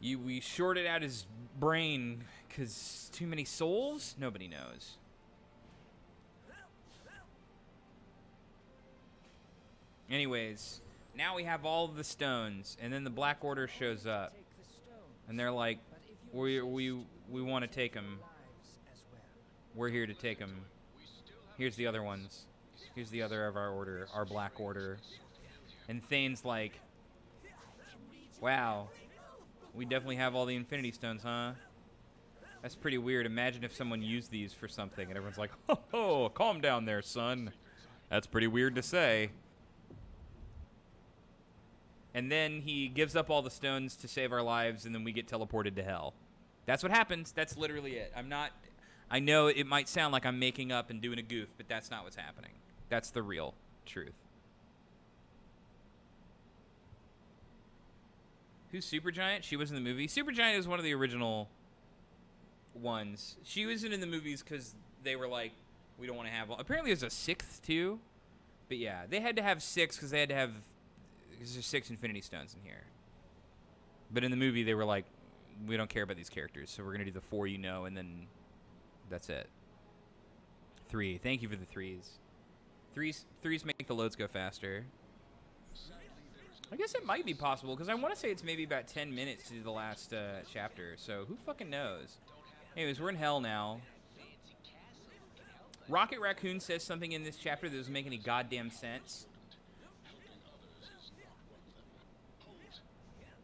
we shorted out his brain because too many souls? Nobody knows. Anyways, now we have all of the stones, and then the Black Order shows up. And they're like, we want to take them. We're here to take them. Here's the other ones. Here's the other of our order, our Black Order. And Thane's like, wow, we definitely have all the Infinity Stones, huh? That's pretty weird. Imagine if someone used these for something, and everyone's like, ho, calm down there, son. That's pretty weird to say. And then he gives up all the stones to save our lives, and then we get teleported to hell. That's what happens. That's literally it. I know it might sound like I'm making up and doing a goof, but that's not what's happening. That's the real truth. Who's Supergiant? She was in the movie. Supergiant is one of the original ones. She wasn't in the movies because they were like, we don't want to have... Apparently there's a 6th too. But yeah, they had to have 6 because they had to have... Because there's 6 Infinity Stones in here. But in the movie they were like, we don't care about these characters, so we're going to do the 4 you know, and then that's it. 3. Thank you for the 3s. 3s make the loads go faster. I guess it might be possible, because I want to say it's maybe about 10 minutes to do the last chapter, so who fucking knows? Anyways, we're in hell now. Rocket Raccoon says something in this chapter that doesn't make any goddamn sense.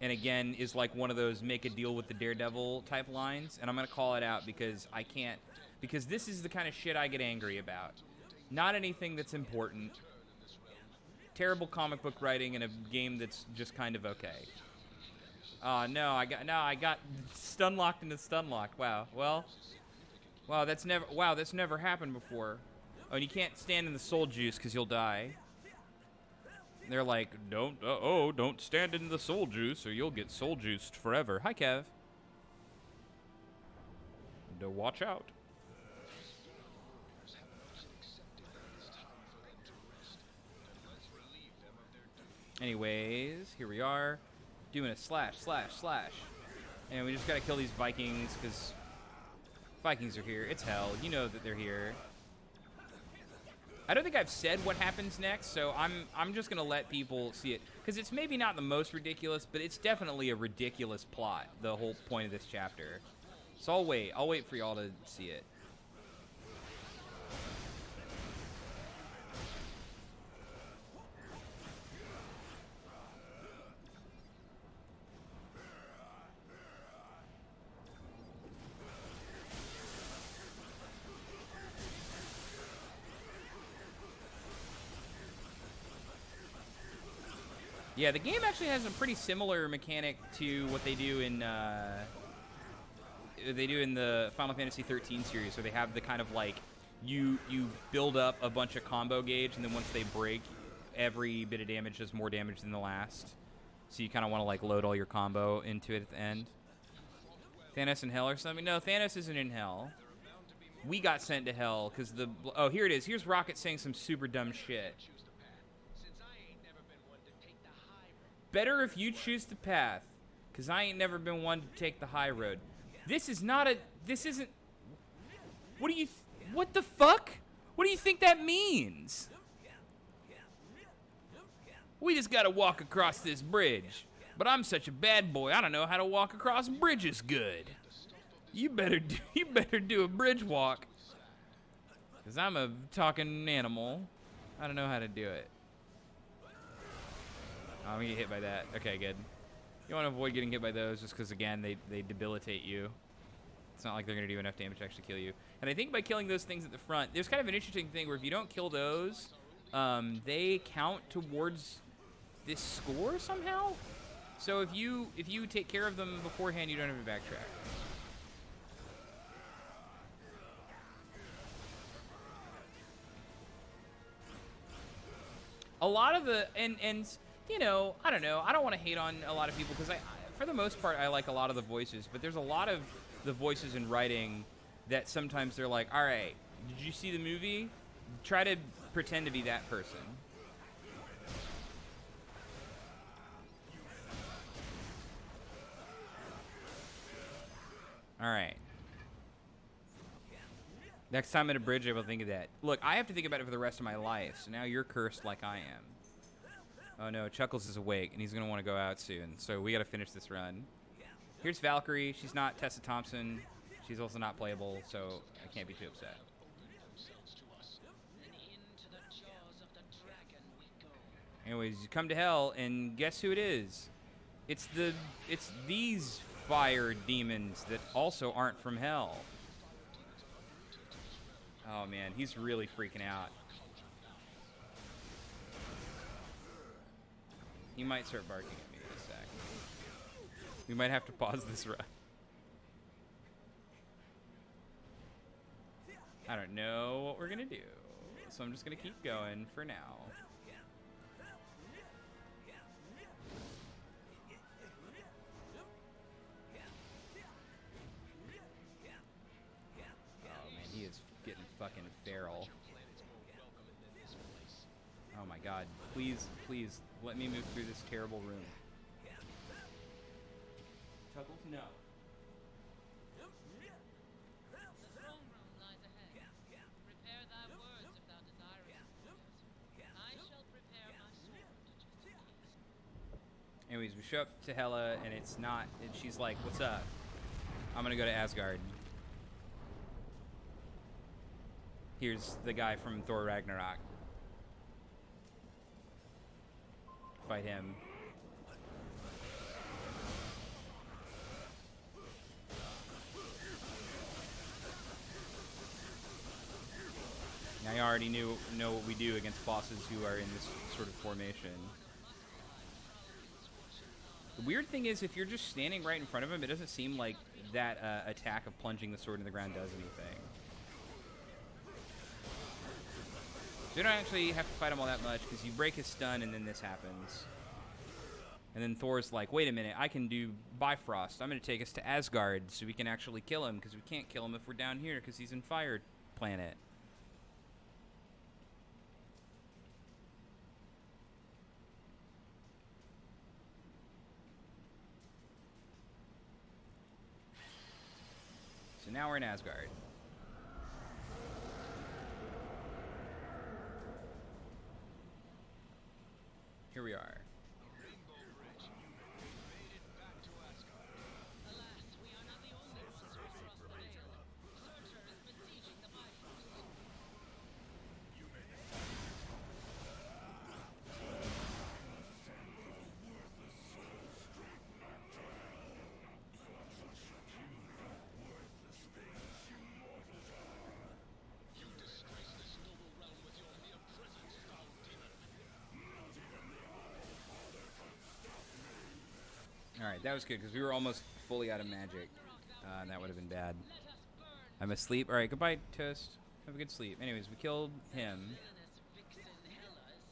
And again, is like one of those make a deal with the Daredevil type lines, and I'm going to call it out because I can't, because this is the kind of shit I get angry about. Not anything that's important. Terrible comic book writing in a game that's just kind of okay. No, I got stun locked into stun locked. Wow. Well, that's never happened before. Oh, and you can't stand in the soul juice because you'll die. They're like, don't stand in the soul juice or you'll get soul juiced forever. Hi, Kev. Watch out. Anyways, here we are, doing a slash. And we just gotta kill these Vikings, because Vikings are here. It's hell. You know that they're here. I don't think I've said what happens next, so I'm just gonna let people see it because it's maybe not the most ridiculous, but it's definitely a ridiculous plot. The whole point of this chapter. So I'll wait. I'll wait for y'all to see it. Yeah, the game actually has a pretty similar mechanic to what they do in the Final Fantasy 13 series, where they have the kind of like you build up a bunch of combo gauge, and then once they break, every bit of damage does more damage than the last. So you kind of want to like load all your combo into it at the end. Thanos in hell or something? No, Thanos isn't in hell. We got sent to hell because the... Oh, here it is. Here's Rocket saying some super dumb shit. Better if you choose the path, because I ain't never been one to take the high road. This is not a... This isn't... What do you... What the fuck? What do you think that means? We just gotta walk across this bridge. But I'm such a bad boy, I don't know how to walk across bridges good. You better do a bridge walk. Because I'm a talking animal. I don't know how to do it. Oh, I'm gonna get hit by that. Okay, good. You want to avoid getting hit by those just because, again, they debilitate you. It's not like they're going to do enough damage to actually kill you. And I think by killing those things at the front, there's kind of an interesting thing where if you don't kill those, they count towards this score somehow. So if you take care of them beforehand, you don't have to backtrack. A lot of the and you know, I don't know. I don't want to hate on a lot of people because for the most part, I like a lot of the voices. But there's a lot of the voices in writing that sometimes they're like, all right, did you see the movie? Try to pretend to be that person. All right. Next time at a bridge, I will think of that. Look, I have to think about it for the rest of my life, so now you're cursed like I am. Oh no, Chuckles is awake, and he's going to want to go out soon, so we got to finish this run. Here's Valkyrie. She's not Tessa Thompson. She's also not playable, so I can't be too upset. Anyways, you come to hell, and guess who it is? It's these fire demons that also aren't from hell. Oh man, he's really freaking out. He might start barking at me in a sec. We might have to pause this run. I don't know what we're gonna do, so I'm just gonna keep going for now. Oh man, he is getting fucking feral. Oh my god, please, please, let me move through this terrible room. Chuckles, no. Anyways, we show up to Hela, and it's not, and she's like, what's up? I'm gonna go to Asgard. Here's the guy from Thor Ragnarok. Fight him. Now you already know what we do against bosses who are in this sort of formation. The weird thing is, if you're just standing right in front of him, it doesn't seem like that attack of plunging the sword in the ground does anything. So you don't actually have to fight him all that much, because you break his stun and then this happens. And then Thor's like, wait a minute, I can do Bifrost. I'm going to take us to Asgard so we can actually kill him, because we can't kill him if we're down here, because he's in Fire Planet. So now we're in Asgard. that was good because we were almost fully out of magic. And that would have been bad. I'm asleep. All right, goodbye, Toast. Have a good sleep. Anyways, we killed him.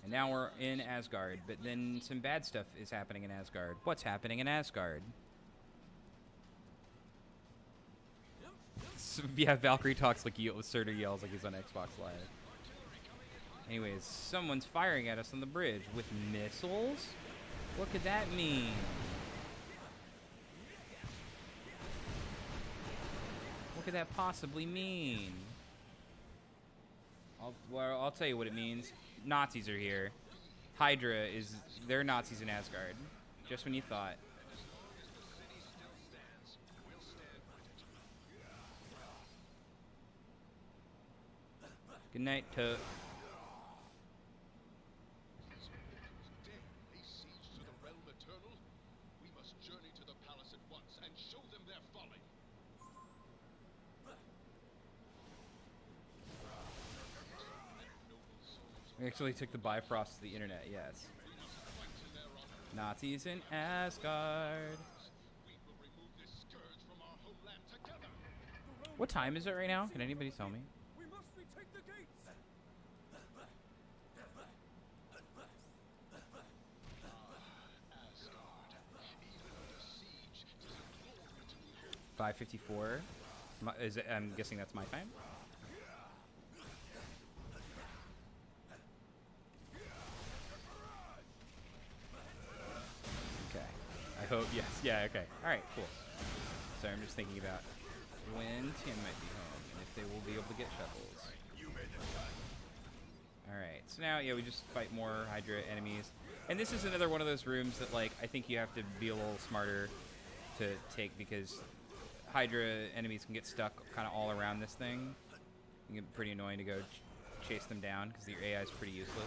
And now we're in Asgard. But then some bad stuff is happening in Asgard. What's happening in Asgard? So, yeah, Valkyrie talks like Surtur yells like he's on Xbox Live. Anyways, someone's firing at us on the bridge with missiles? What could that mean? What could that possibly mean? I'll tell you what it means. Nazis are here. Hydra is... They're Nazis in Asgard. Just when you thought. Good night, Toad. They siege to the realm eternal. We must journey to the palace at once and show them their folly. We actually took the Bifrost to the internet, yes. Nazis in Asgard. We will remove this scourge from our homeland together. What time is it right now? Can anybody tell me? We must retake the gates. Asgard, even under siege, is a glory to behold. 5:54. Is it, I'm guessing that's my time. Okay. I hope, yes. Yeah, okay. Alright, cool. Sorry, I'm just thinking about when Tim might be home and if they will be able to get shuttles. Alright, so now, yeah, we just fight more Hydra enemies. And this is another one of those rooms that, like, I think you have to be a little smarter to take because Hydra enemies can get stuck kind of all around this thing. It can get pretty annoying to go chase them down because your AI is pretty useless.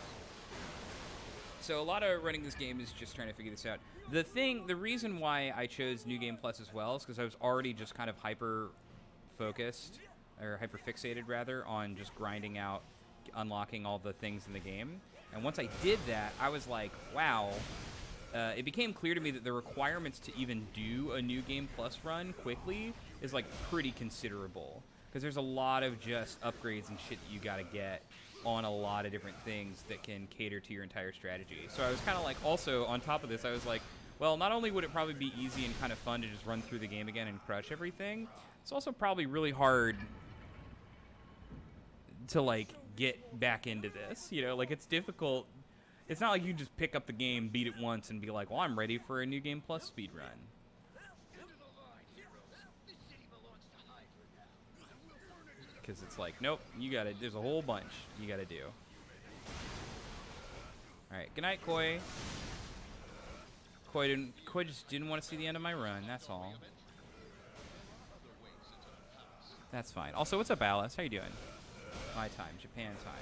So a lot of running this game is just trying to figure this out. The reason why I chose New Game Plus as well is because I was already just kind of hyper-focused, or hyper-fixated rather, on just grinding out, unlocking all the things in the game. And once I did that, I was like, wow. It became clear to me that the requirements to even do a New Game Plus run quickly is like pretty considerable. Because there's a lot of just upgrades and shit that you gotta get on a lot of different things that can cater to your entire strategy. So I was kind of like, also on top of this, I was like, well, not only would it probably be easy and kind of fun to just run through the game again and crush everything, it's also probably really hard to like get back into this. You know, like it's difficult. It's not like you just pick up the game, beat it once, and be like, well, I'm ready for a New Game Plus speedrun. Into the line, heroes. This city belongs to Hydra now. And we'll burn it to the Because it's like, nope, you gotta, there's a whole bunch you gotta do. Alright, good night, Koi. Koi just didn't want to see the end of my run, that's all. That's fine. Also, what's up, Alice? How you doing? My time, Japan time.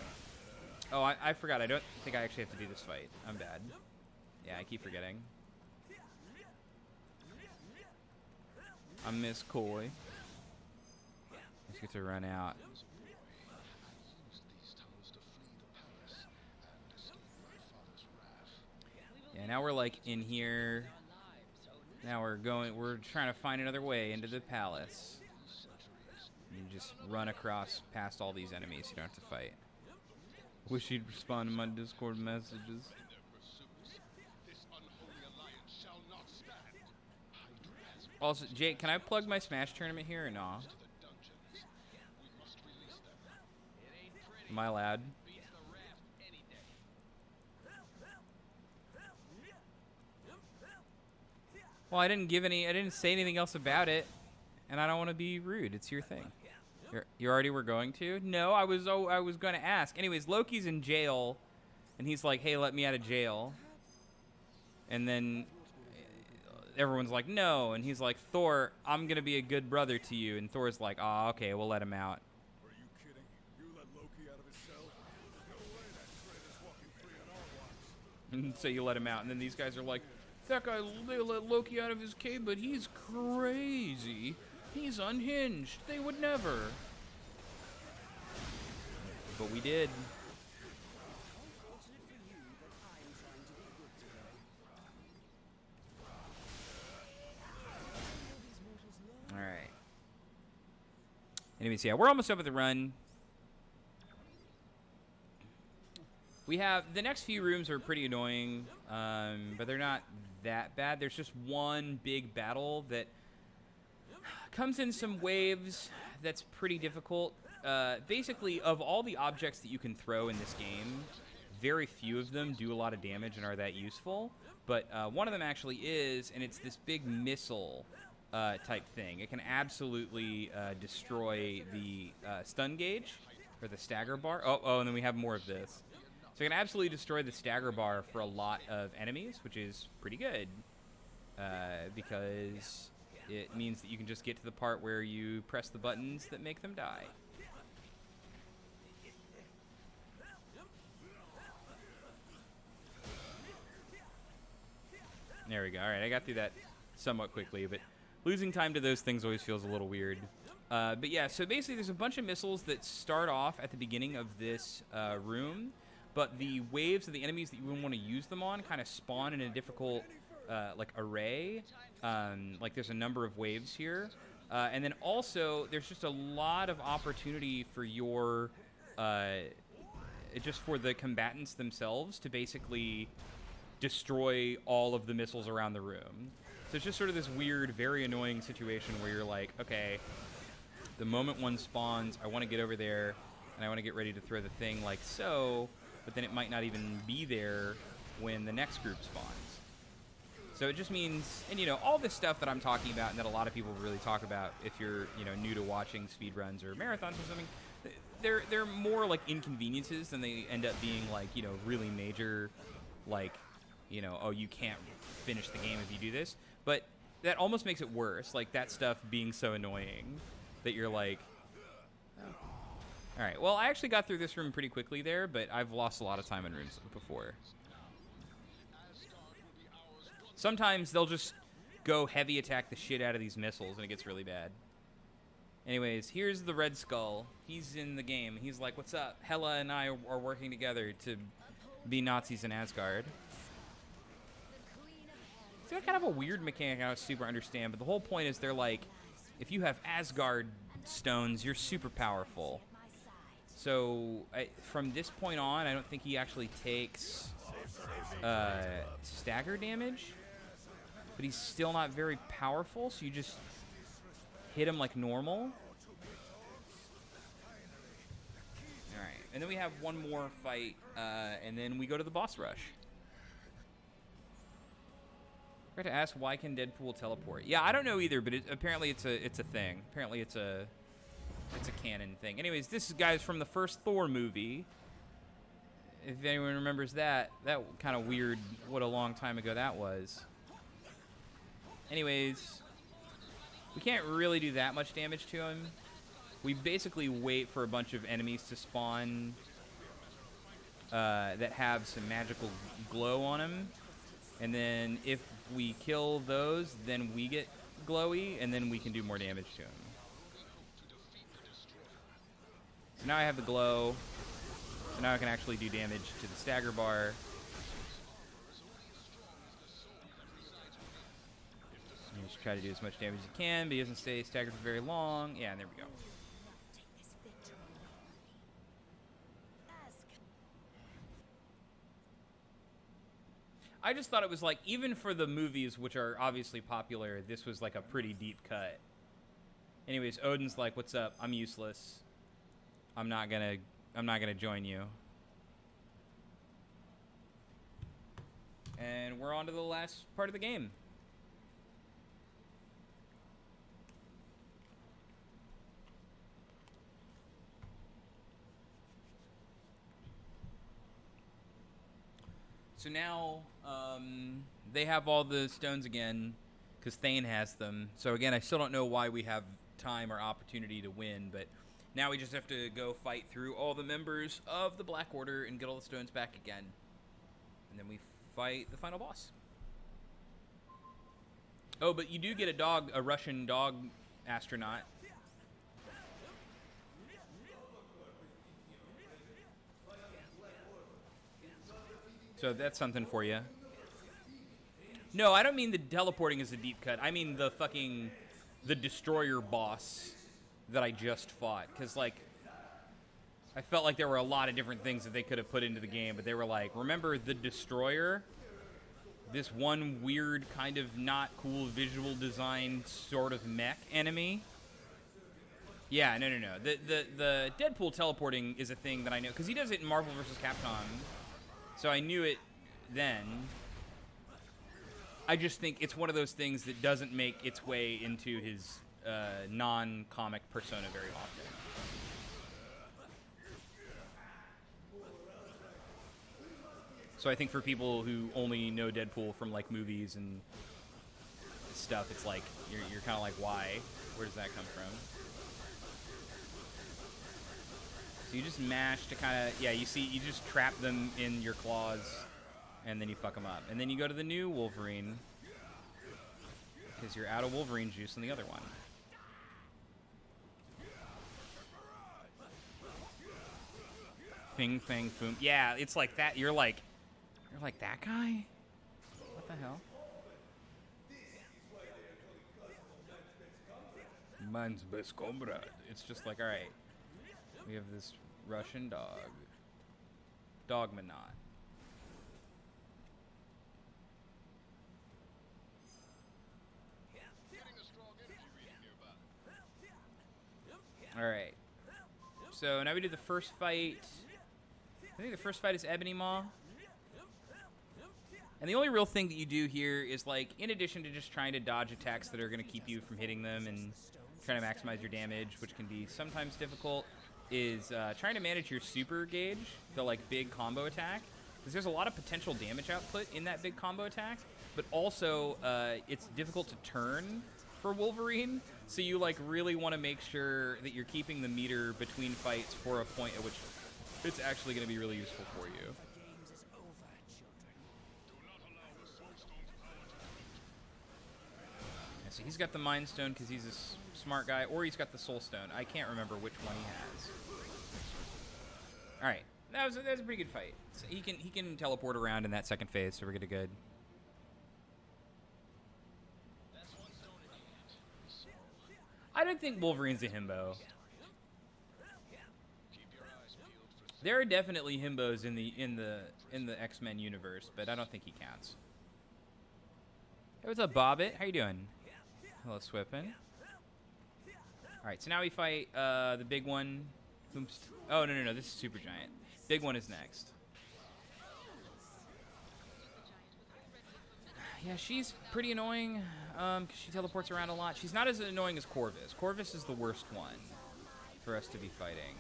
Oh, I forgot, I don't think I actually have to do this fight. I'm bad. Yeah, I keep forgetting. I miss Koi. Let's get to run out. used these tunnels to flee the palace and escape my father's wrath. Yeah, now we're like in here. Now we're trying to find another way into the palace. You just run across past all these enemies, you don't have to fight. Wish you'd respond to my Discord messages. This unholy alliance shall not stand. Hydra has Also, Jake, can I plug my Smash tournament here or no? the dungeons. We must release them. It ain't pretty. Am I allowed? Beats the raft any day. Well, I didn't say anything else about it, and I don't want to be rude. It's your thing. You already were going to? No, I was going to ask. Anyways, Loki's in jail, and he's like, hey, let me out of jail. And then everyone's like, no. And he's like, Thor, I'm going to be a good brother to you. And Thor's like, oh, okay, we'll let him out. Are you kidding? You let Loki out of his cell? No way that threat is walking free on our watch. And so you let him out. And then these guys are like, that guy, they let Loki out of his cave, but he's crazy. He's unhinged. They would never. But we did. Fortunate for you that I'm trying to be good today. Anyways, yeah, we're almost up with the run. We have the next few rooms are pretty annoying, but they're not that bad. There's just one big battle that comes in some waves that's pretty difficult. Basically, of all the objects that you can throw in this game, very few of them do a lot of damage and are that useful. But one of them actually is, and it's this big missile type thing. It can absolutely destroy the stun gauge or the stagger bar. Oh, and then we have more of this. So it can absolutely destroy the stagger bar for a lot of enemies, which is pretty good because it means that you can just get to the part where you press the buttons that make them die. There we go. All right, I got through that somewhat quickly, but losing time to those things always feels a little weird. But yeah, so basically there's a bunch of missiles that start off at the beginning of this room, but the waves of the enemies that you want to use them on kind of spawn in a difficult like array. Like there's a number of waves here. And then also there's just a lot of opportunity for your, just for the combatants themselves to basically destroy all of the missiles around the room. So it's just sort of this weird, very annoying situation where you're like, okay, the moment one spawns, I want to get over there and I want to get ready to throw the thing like so, but then it might not even be there when the next group spawns. So it just means, and you know, all this stuff that I'm talking about and that a lot of people really talk about if you're, you know, new to watching speedruns or marathons or something, they're more like inconveniences than they end up being like, you know, really major, like, you know, oh, you can't finish the game if you do this. But that almost makes it worse, like that stuff being so annoying that you're like, oh. All right, well, I actually got through this room pretty quickly there, but I've lost a lot of time in rooms before. Sometimes they'll just go heavy attack the shit out of these missiles, and it gets really bad. Anyways, here's the Red Skull. He's in the game. He's like, what's up? Hela and I are working together to be Nazis in Asgard. It's kind of a weird mechanic I don't super understand, but the whole point is they're like, if you have Asgard stones, you're super powerful. So from this point on, I don't think he actually takes stagger damage, but he's still not very powerful, so you just hit him like normal. Alright, and then we have one more fight, and then we go to the boss rush. I forgot to ask, why can Deadpool teleport? Yeah, I don't know either, but apparently it's a thing. Apparently it's a canon thing. Anyways, this is guys from the first Thor movie. If anyone remembers that kind of weird, what a long time ago that was. Anyways, we can't really do that much damage to him. We basically wait for a bunch of enemies to spawn that have some magical glow on them. And then if we kill those, then we get glowy, and then we can do more damage to him. So now I have the glow. So now I can actually do damage to the stagger bar. You just try to do as much damage as you can, but he doesn't stay staggered for very long. Yeah, and there we go. I just thought it was like, even for the movies, which are obviously popular, this was like a pretty deep cut. Anyways, Odin's like, what's up? I'm useless. I'm not gonna join you. And we're on to the last part of the game. So now they have all the stones again because Thane has them. So again, I still don't know why we have time or opportunity to win, but now we just have to go fight through all the members of the Black Order and get all the stones back again. And then we fight the final boss. Oh, but you do get a dog, a Russian dog astronaut. So that's something for you. No, I don't mean the teleporting is a deep cut. I mean the destroyer boss that I just fought. Because, like, I felt like there were a lot of different things that they could have put into the game, but they were like, remember the Destroyer? This one weird, kind of not cool visual design sort of mech enemy? Yeah, no. The Deadpool teleporting is a thing that I know, because he does it in Marvel vs. Capcom, so I knew it then. I just think it's one of those things that doesn't make its way into his non-comic persona very often. So I think for people who only know Deadpool from like movies and stuff, it's like you're kind of like, why? Where does that come from? So you just mash to kind of, yeah, you see, you just trap them in your claws, and then you fuck them up. And then you go to the new Wolverine, because you're out of Wolverine juice on the other one. Fing, fang, foom. Yeah, it's like that. You're like that guy? What the hell? Man's best comrade. It's just like, all right, we have this Russian dog. Dogmanot. All right. So now we do the first fight. I think the first fight is Ebony Maw. And the only real thing that you do here is, like, in addition to just trying to dodge attacks that are going to keep you from hitting them and trying to maximize your damage, which can be sometimes difficult, is trying to manage your super gauge, the, like, big combo attack. Because there's a lot of potential damage output in that big combo attack, but also it's difficult to turn for Wolverine, so you, like, really want to make sure that you're keeping the meter between fights for a point at which it's actually going to be really useful for you. So he's got the Mind Stone because he's a smart guy, or he's got the Soul Stone. I can't remember which one he has. All right, that was a pretty good fight. So he can teleport around in that second phase, so we're good. I don't think Wolverine's a himbo. There are definitely himbos in the X-Men universe, but I don't think he counts. Hey, what's up, Bobbit? How you doing? Hello, Swippin. All right, so now we fight the big one. Oh, no, this is Super Giant. Big one is next. Yeah, she's pretty annoying because she teleports around a lot. She's not as annoying as Corvus. Corvus is the worst one for us to be fighting.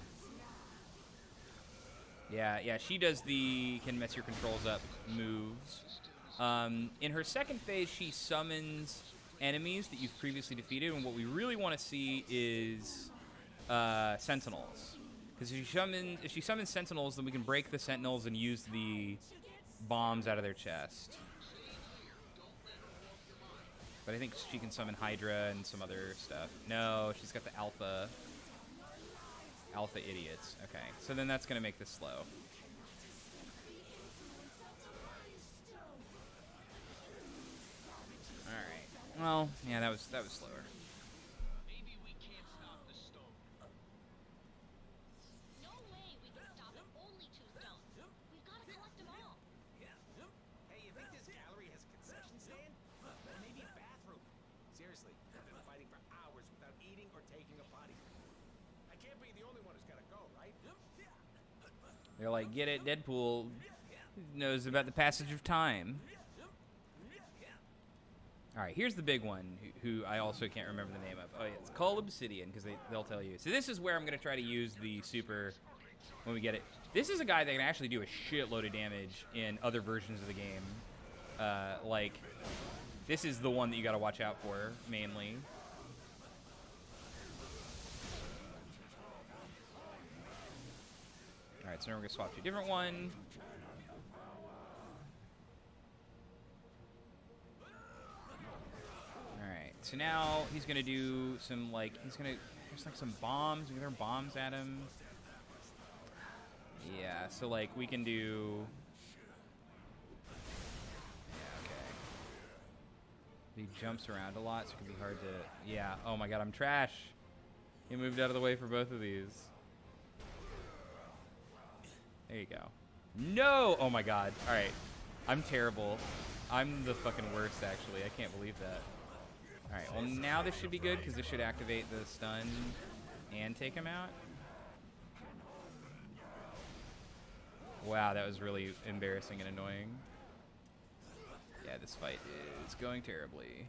Yeah, she does the can mess your controls up moves. In her second phase, she summons enemies that you've previously defeated, and what we really want to see is Sentinels. Because if she summons Sentinels, then we can break the Sentinels and use the bombs out of their chest. But I think she can summon Hydra and some other stuff. No, she's got the Alpha idiots. Okay, so then that's going to make this slow. Alright. Well, yeah, that was slower. Maybe we can't stop the stone. No way we can stop it. Only 2 stones. We've got to collect them all. Hey, you think this gallery has a concession stand? Or maybe a bathroom? Seriously, I've been fighting for hours without eating or taking a potty. I can't be the only one who's gotta go, right? They're like, get it, Deadpool knows about the passage of time. Alright, here's the big one, who I also can't remember the name of. Oh, yeah, it's called Obsidian, because they'll tell you. So this is where I'm going to try to use the super when we get it. This is a guy that can actually do a shitload of damage in other versions of the game. Like, this is the one that you got to watch out for, mainly. Alright, so now we're going to swap to a different one. Alright, so now he's going to do some, like, there's like some bombs. We can throw bombs at him. Yeah, so, like, we can do... Yeah, okay. He jumps around a lot, so it can be hard to... Yeah, oh my god, I'm trash. He moved out of the way for both of these. There you go. No! Oh my god. Alright. I'm terrible. I'm the fucking worst, actually. I can't believe that. Alright, well now this should be good, because this should activate the stun and take him out. Wow, that was really embarrassing and annoying. Yeah, this fight is going terribly.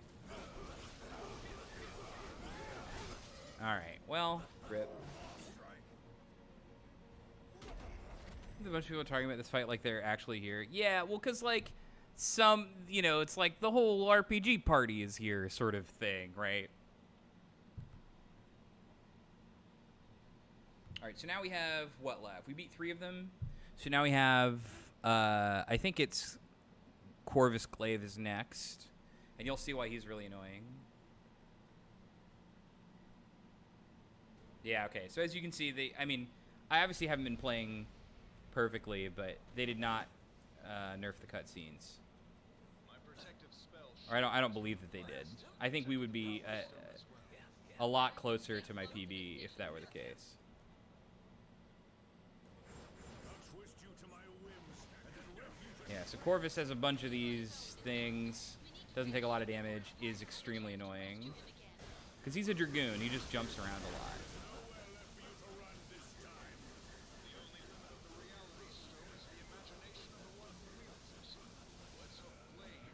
Alright, well, rip. A bunch of people are talking about this fight like they're actually here. Yeah, well, because, like, some, you know, it's like the whole RPG party is here sort of thing, right? Alright, so now we have what left? We beat 3 of them. So now we have, I think it's Corvus Glaive is next. And you'll see why he's really annoying. Yeah, okay. So as you can see, I mean, I obviously haven't been playing perfectly, but they did not nerf the cutscenes. Or I don't believe that they did. I think we would be a lot closer to my PB if that were the case. Yeah, so Corvus has a bunch of these things. Doesn't take a lot of damage. Is extremely annoying. Because he's a Dragoon. He just jumps around a lot.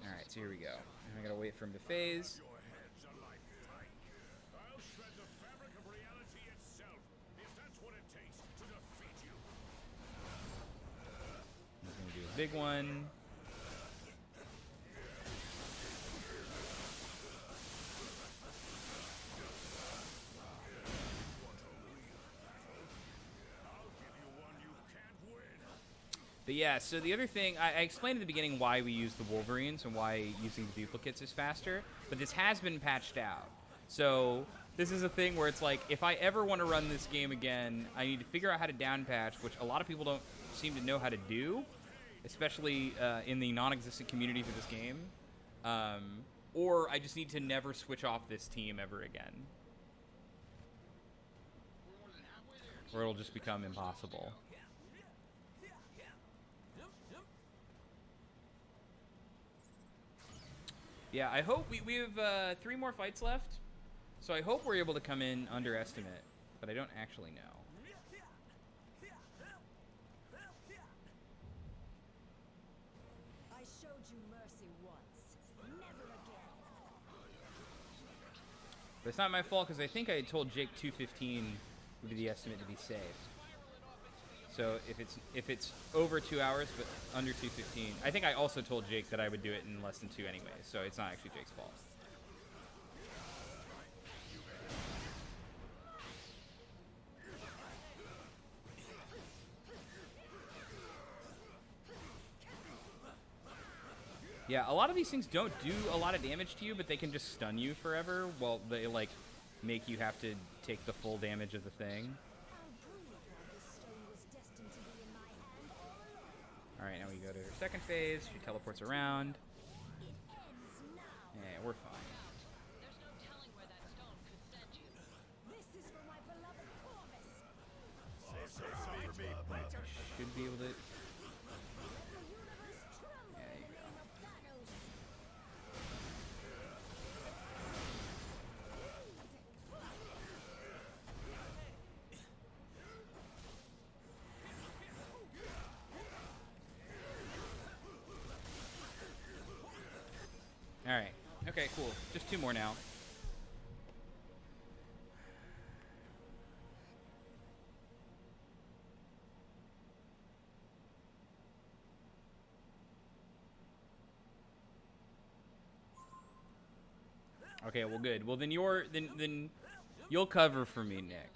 Alright, so here we go. I gotta wait for him to phase. He's gonna do a big one. But yeah, so the other thing, I explained at the beginning why we use the Wolverines and why using the duplicates is faster, but this has been patched out. So this is a thing where it's like, if I ever want to run this game again, I need to figure out how to down patch, which a lot of people don't seem to know how to do, especially in the non-existent community for this game. Or I just need to never switch off this team ever again. Or it'll just become impossible. Yeah, I hope we have 3 more fights left, so I hope we're able to come in under estimate, but I don't actually know. I showed you mercy once, never again. But it's not my fault because I think I had told Jake 2:15 would be the estimate to be safe. So if it's over 2 hours but under 2:15, I think I also told Jake that I would do it in less than 2 anyway. So it's not actually Jake's fault. Yeah, a lot of these things don't do a lot of damage to you, but they can just stun you forever. Well, they like make you have to take the full damage of the thing. Alright, now we go to her second phase. She teleports around. Yeah, we're fine. There's no telling where that stone could send you. This is for my beloved Corvus. Should be able to... The universe trembles Yeah, there you go. in the Thanos. Alright. Okay, cool. Just 2 more now. Okay, well good. Well then you'll cover for me, Nick.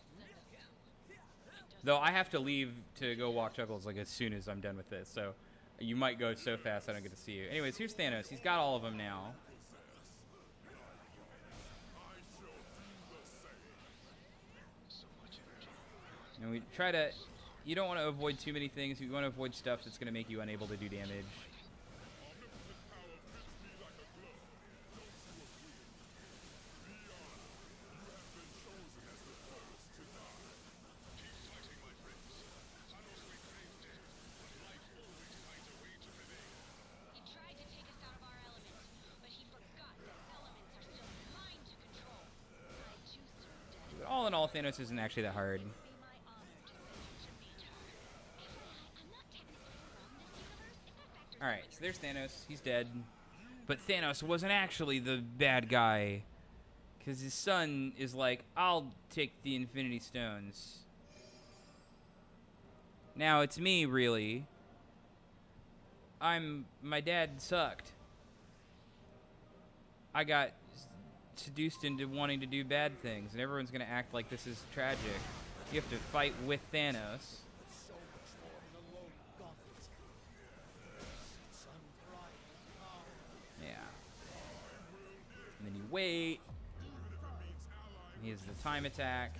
Though I have to leave to go walk Chuckles like as soon as I'm done with this, so you might go so fast I don't get to see you. Anyways, here's Thanos. He's got all of them now. And we try to... You don't want to avoid too many things. You want to avoid stuff that's going to make you unable to do damage. Thanos isn't actually that hard. Be my honor to meet her. FYI, I'm not technically from this universe, if that factors All right, so there's Thanos. He's dead. But Thanos wasn't actually the bad guy. Because his son is like, I'll take the Infinity Stones. Now it's me, really. My dad sucked. I got seduced into wanting to do bad things, and everyone's gonna act like this is tragic. You have to fight with Thanos. Yeah. And then you wait. And he has the time attack.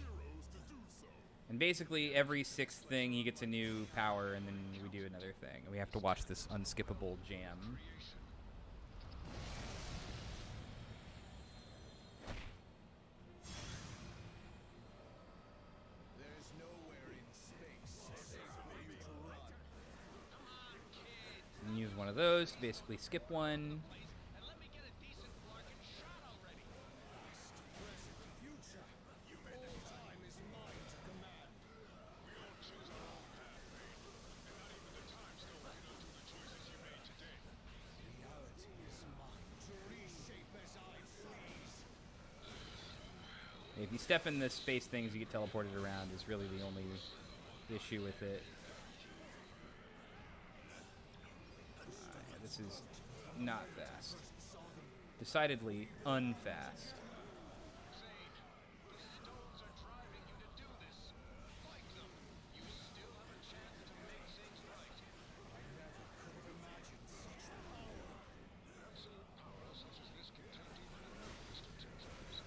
And basically every sixth thing he gets a new power, and then we do another thing. And we have to watch this unskippable jam. There's nowhere in space safe for you to run. And use one of those to basically skip one. And let me get a decent bargain shot already. Present, future. All time is mine to command. We all choose our own path, mate. And not even the time stone can undo the choices you made today. Reality is mine to reshape as I please. If you step in the space things, you get teleported around is really the only issue with it. Yeah, this is not fast. Decidedly unfast. Zane, the stones are driving you to do this. Fight them. You still have a chance to make things right. I never could have imagined such power. Absolute power such as this can tempt even the weakest of tempters.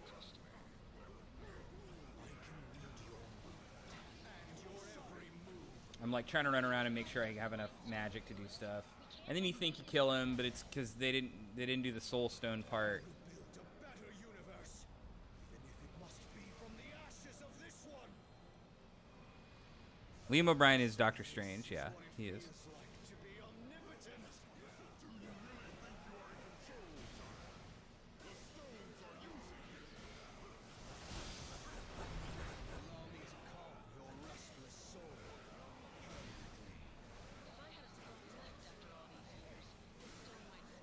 Trust me. I can read your mind and your every move. I'm like trying to run around and make sure I have enough magic to do stuff. And then you think you kill him, but it's because they didn't do the soul stone part. Build a better universe, even if it must be from the ashes of this one. Liam O'Brien is Doctor Strange, yeah, he is. Feels like to be omnipotent. Allow me to calm your restless soul. If I had a stone left after all these years, this stone might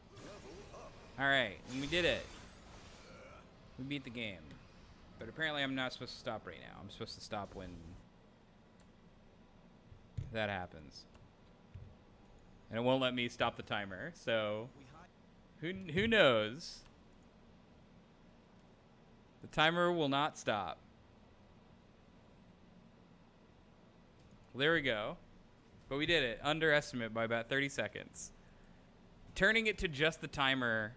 scare me a bit more. All right, and we did it. We beat the game. But apparently I'm not supposed to stop right now. I'm supposed to stop when that happens. And it won't let me stop the timer, so who knows? The timer will not stop. Well, there we go. But we did it. Underestimate by about 30 seconds. Turning it to just the timer.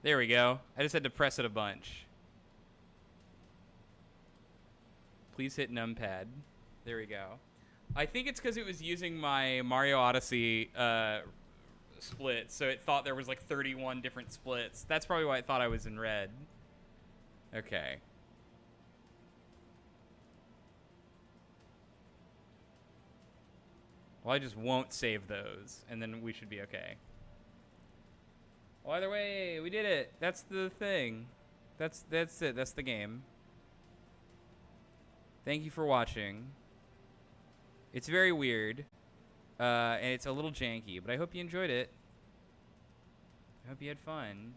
There we go. I just had to press it a bunch. Please hit numpad. There we go. I think it's because it was using my Mario Odyssey split, so it thought there was like 31 different splits. That's probably why it thought I was in red. Okay. Well, I just won't save those, and then we should be okay. Well, either way, we did it. That's the thing. That's it. That's the game. Thank you for watching. It's very weird, and it's a little janky, but I hope you enjoyed it. I hope you had fun.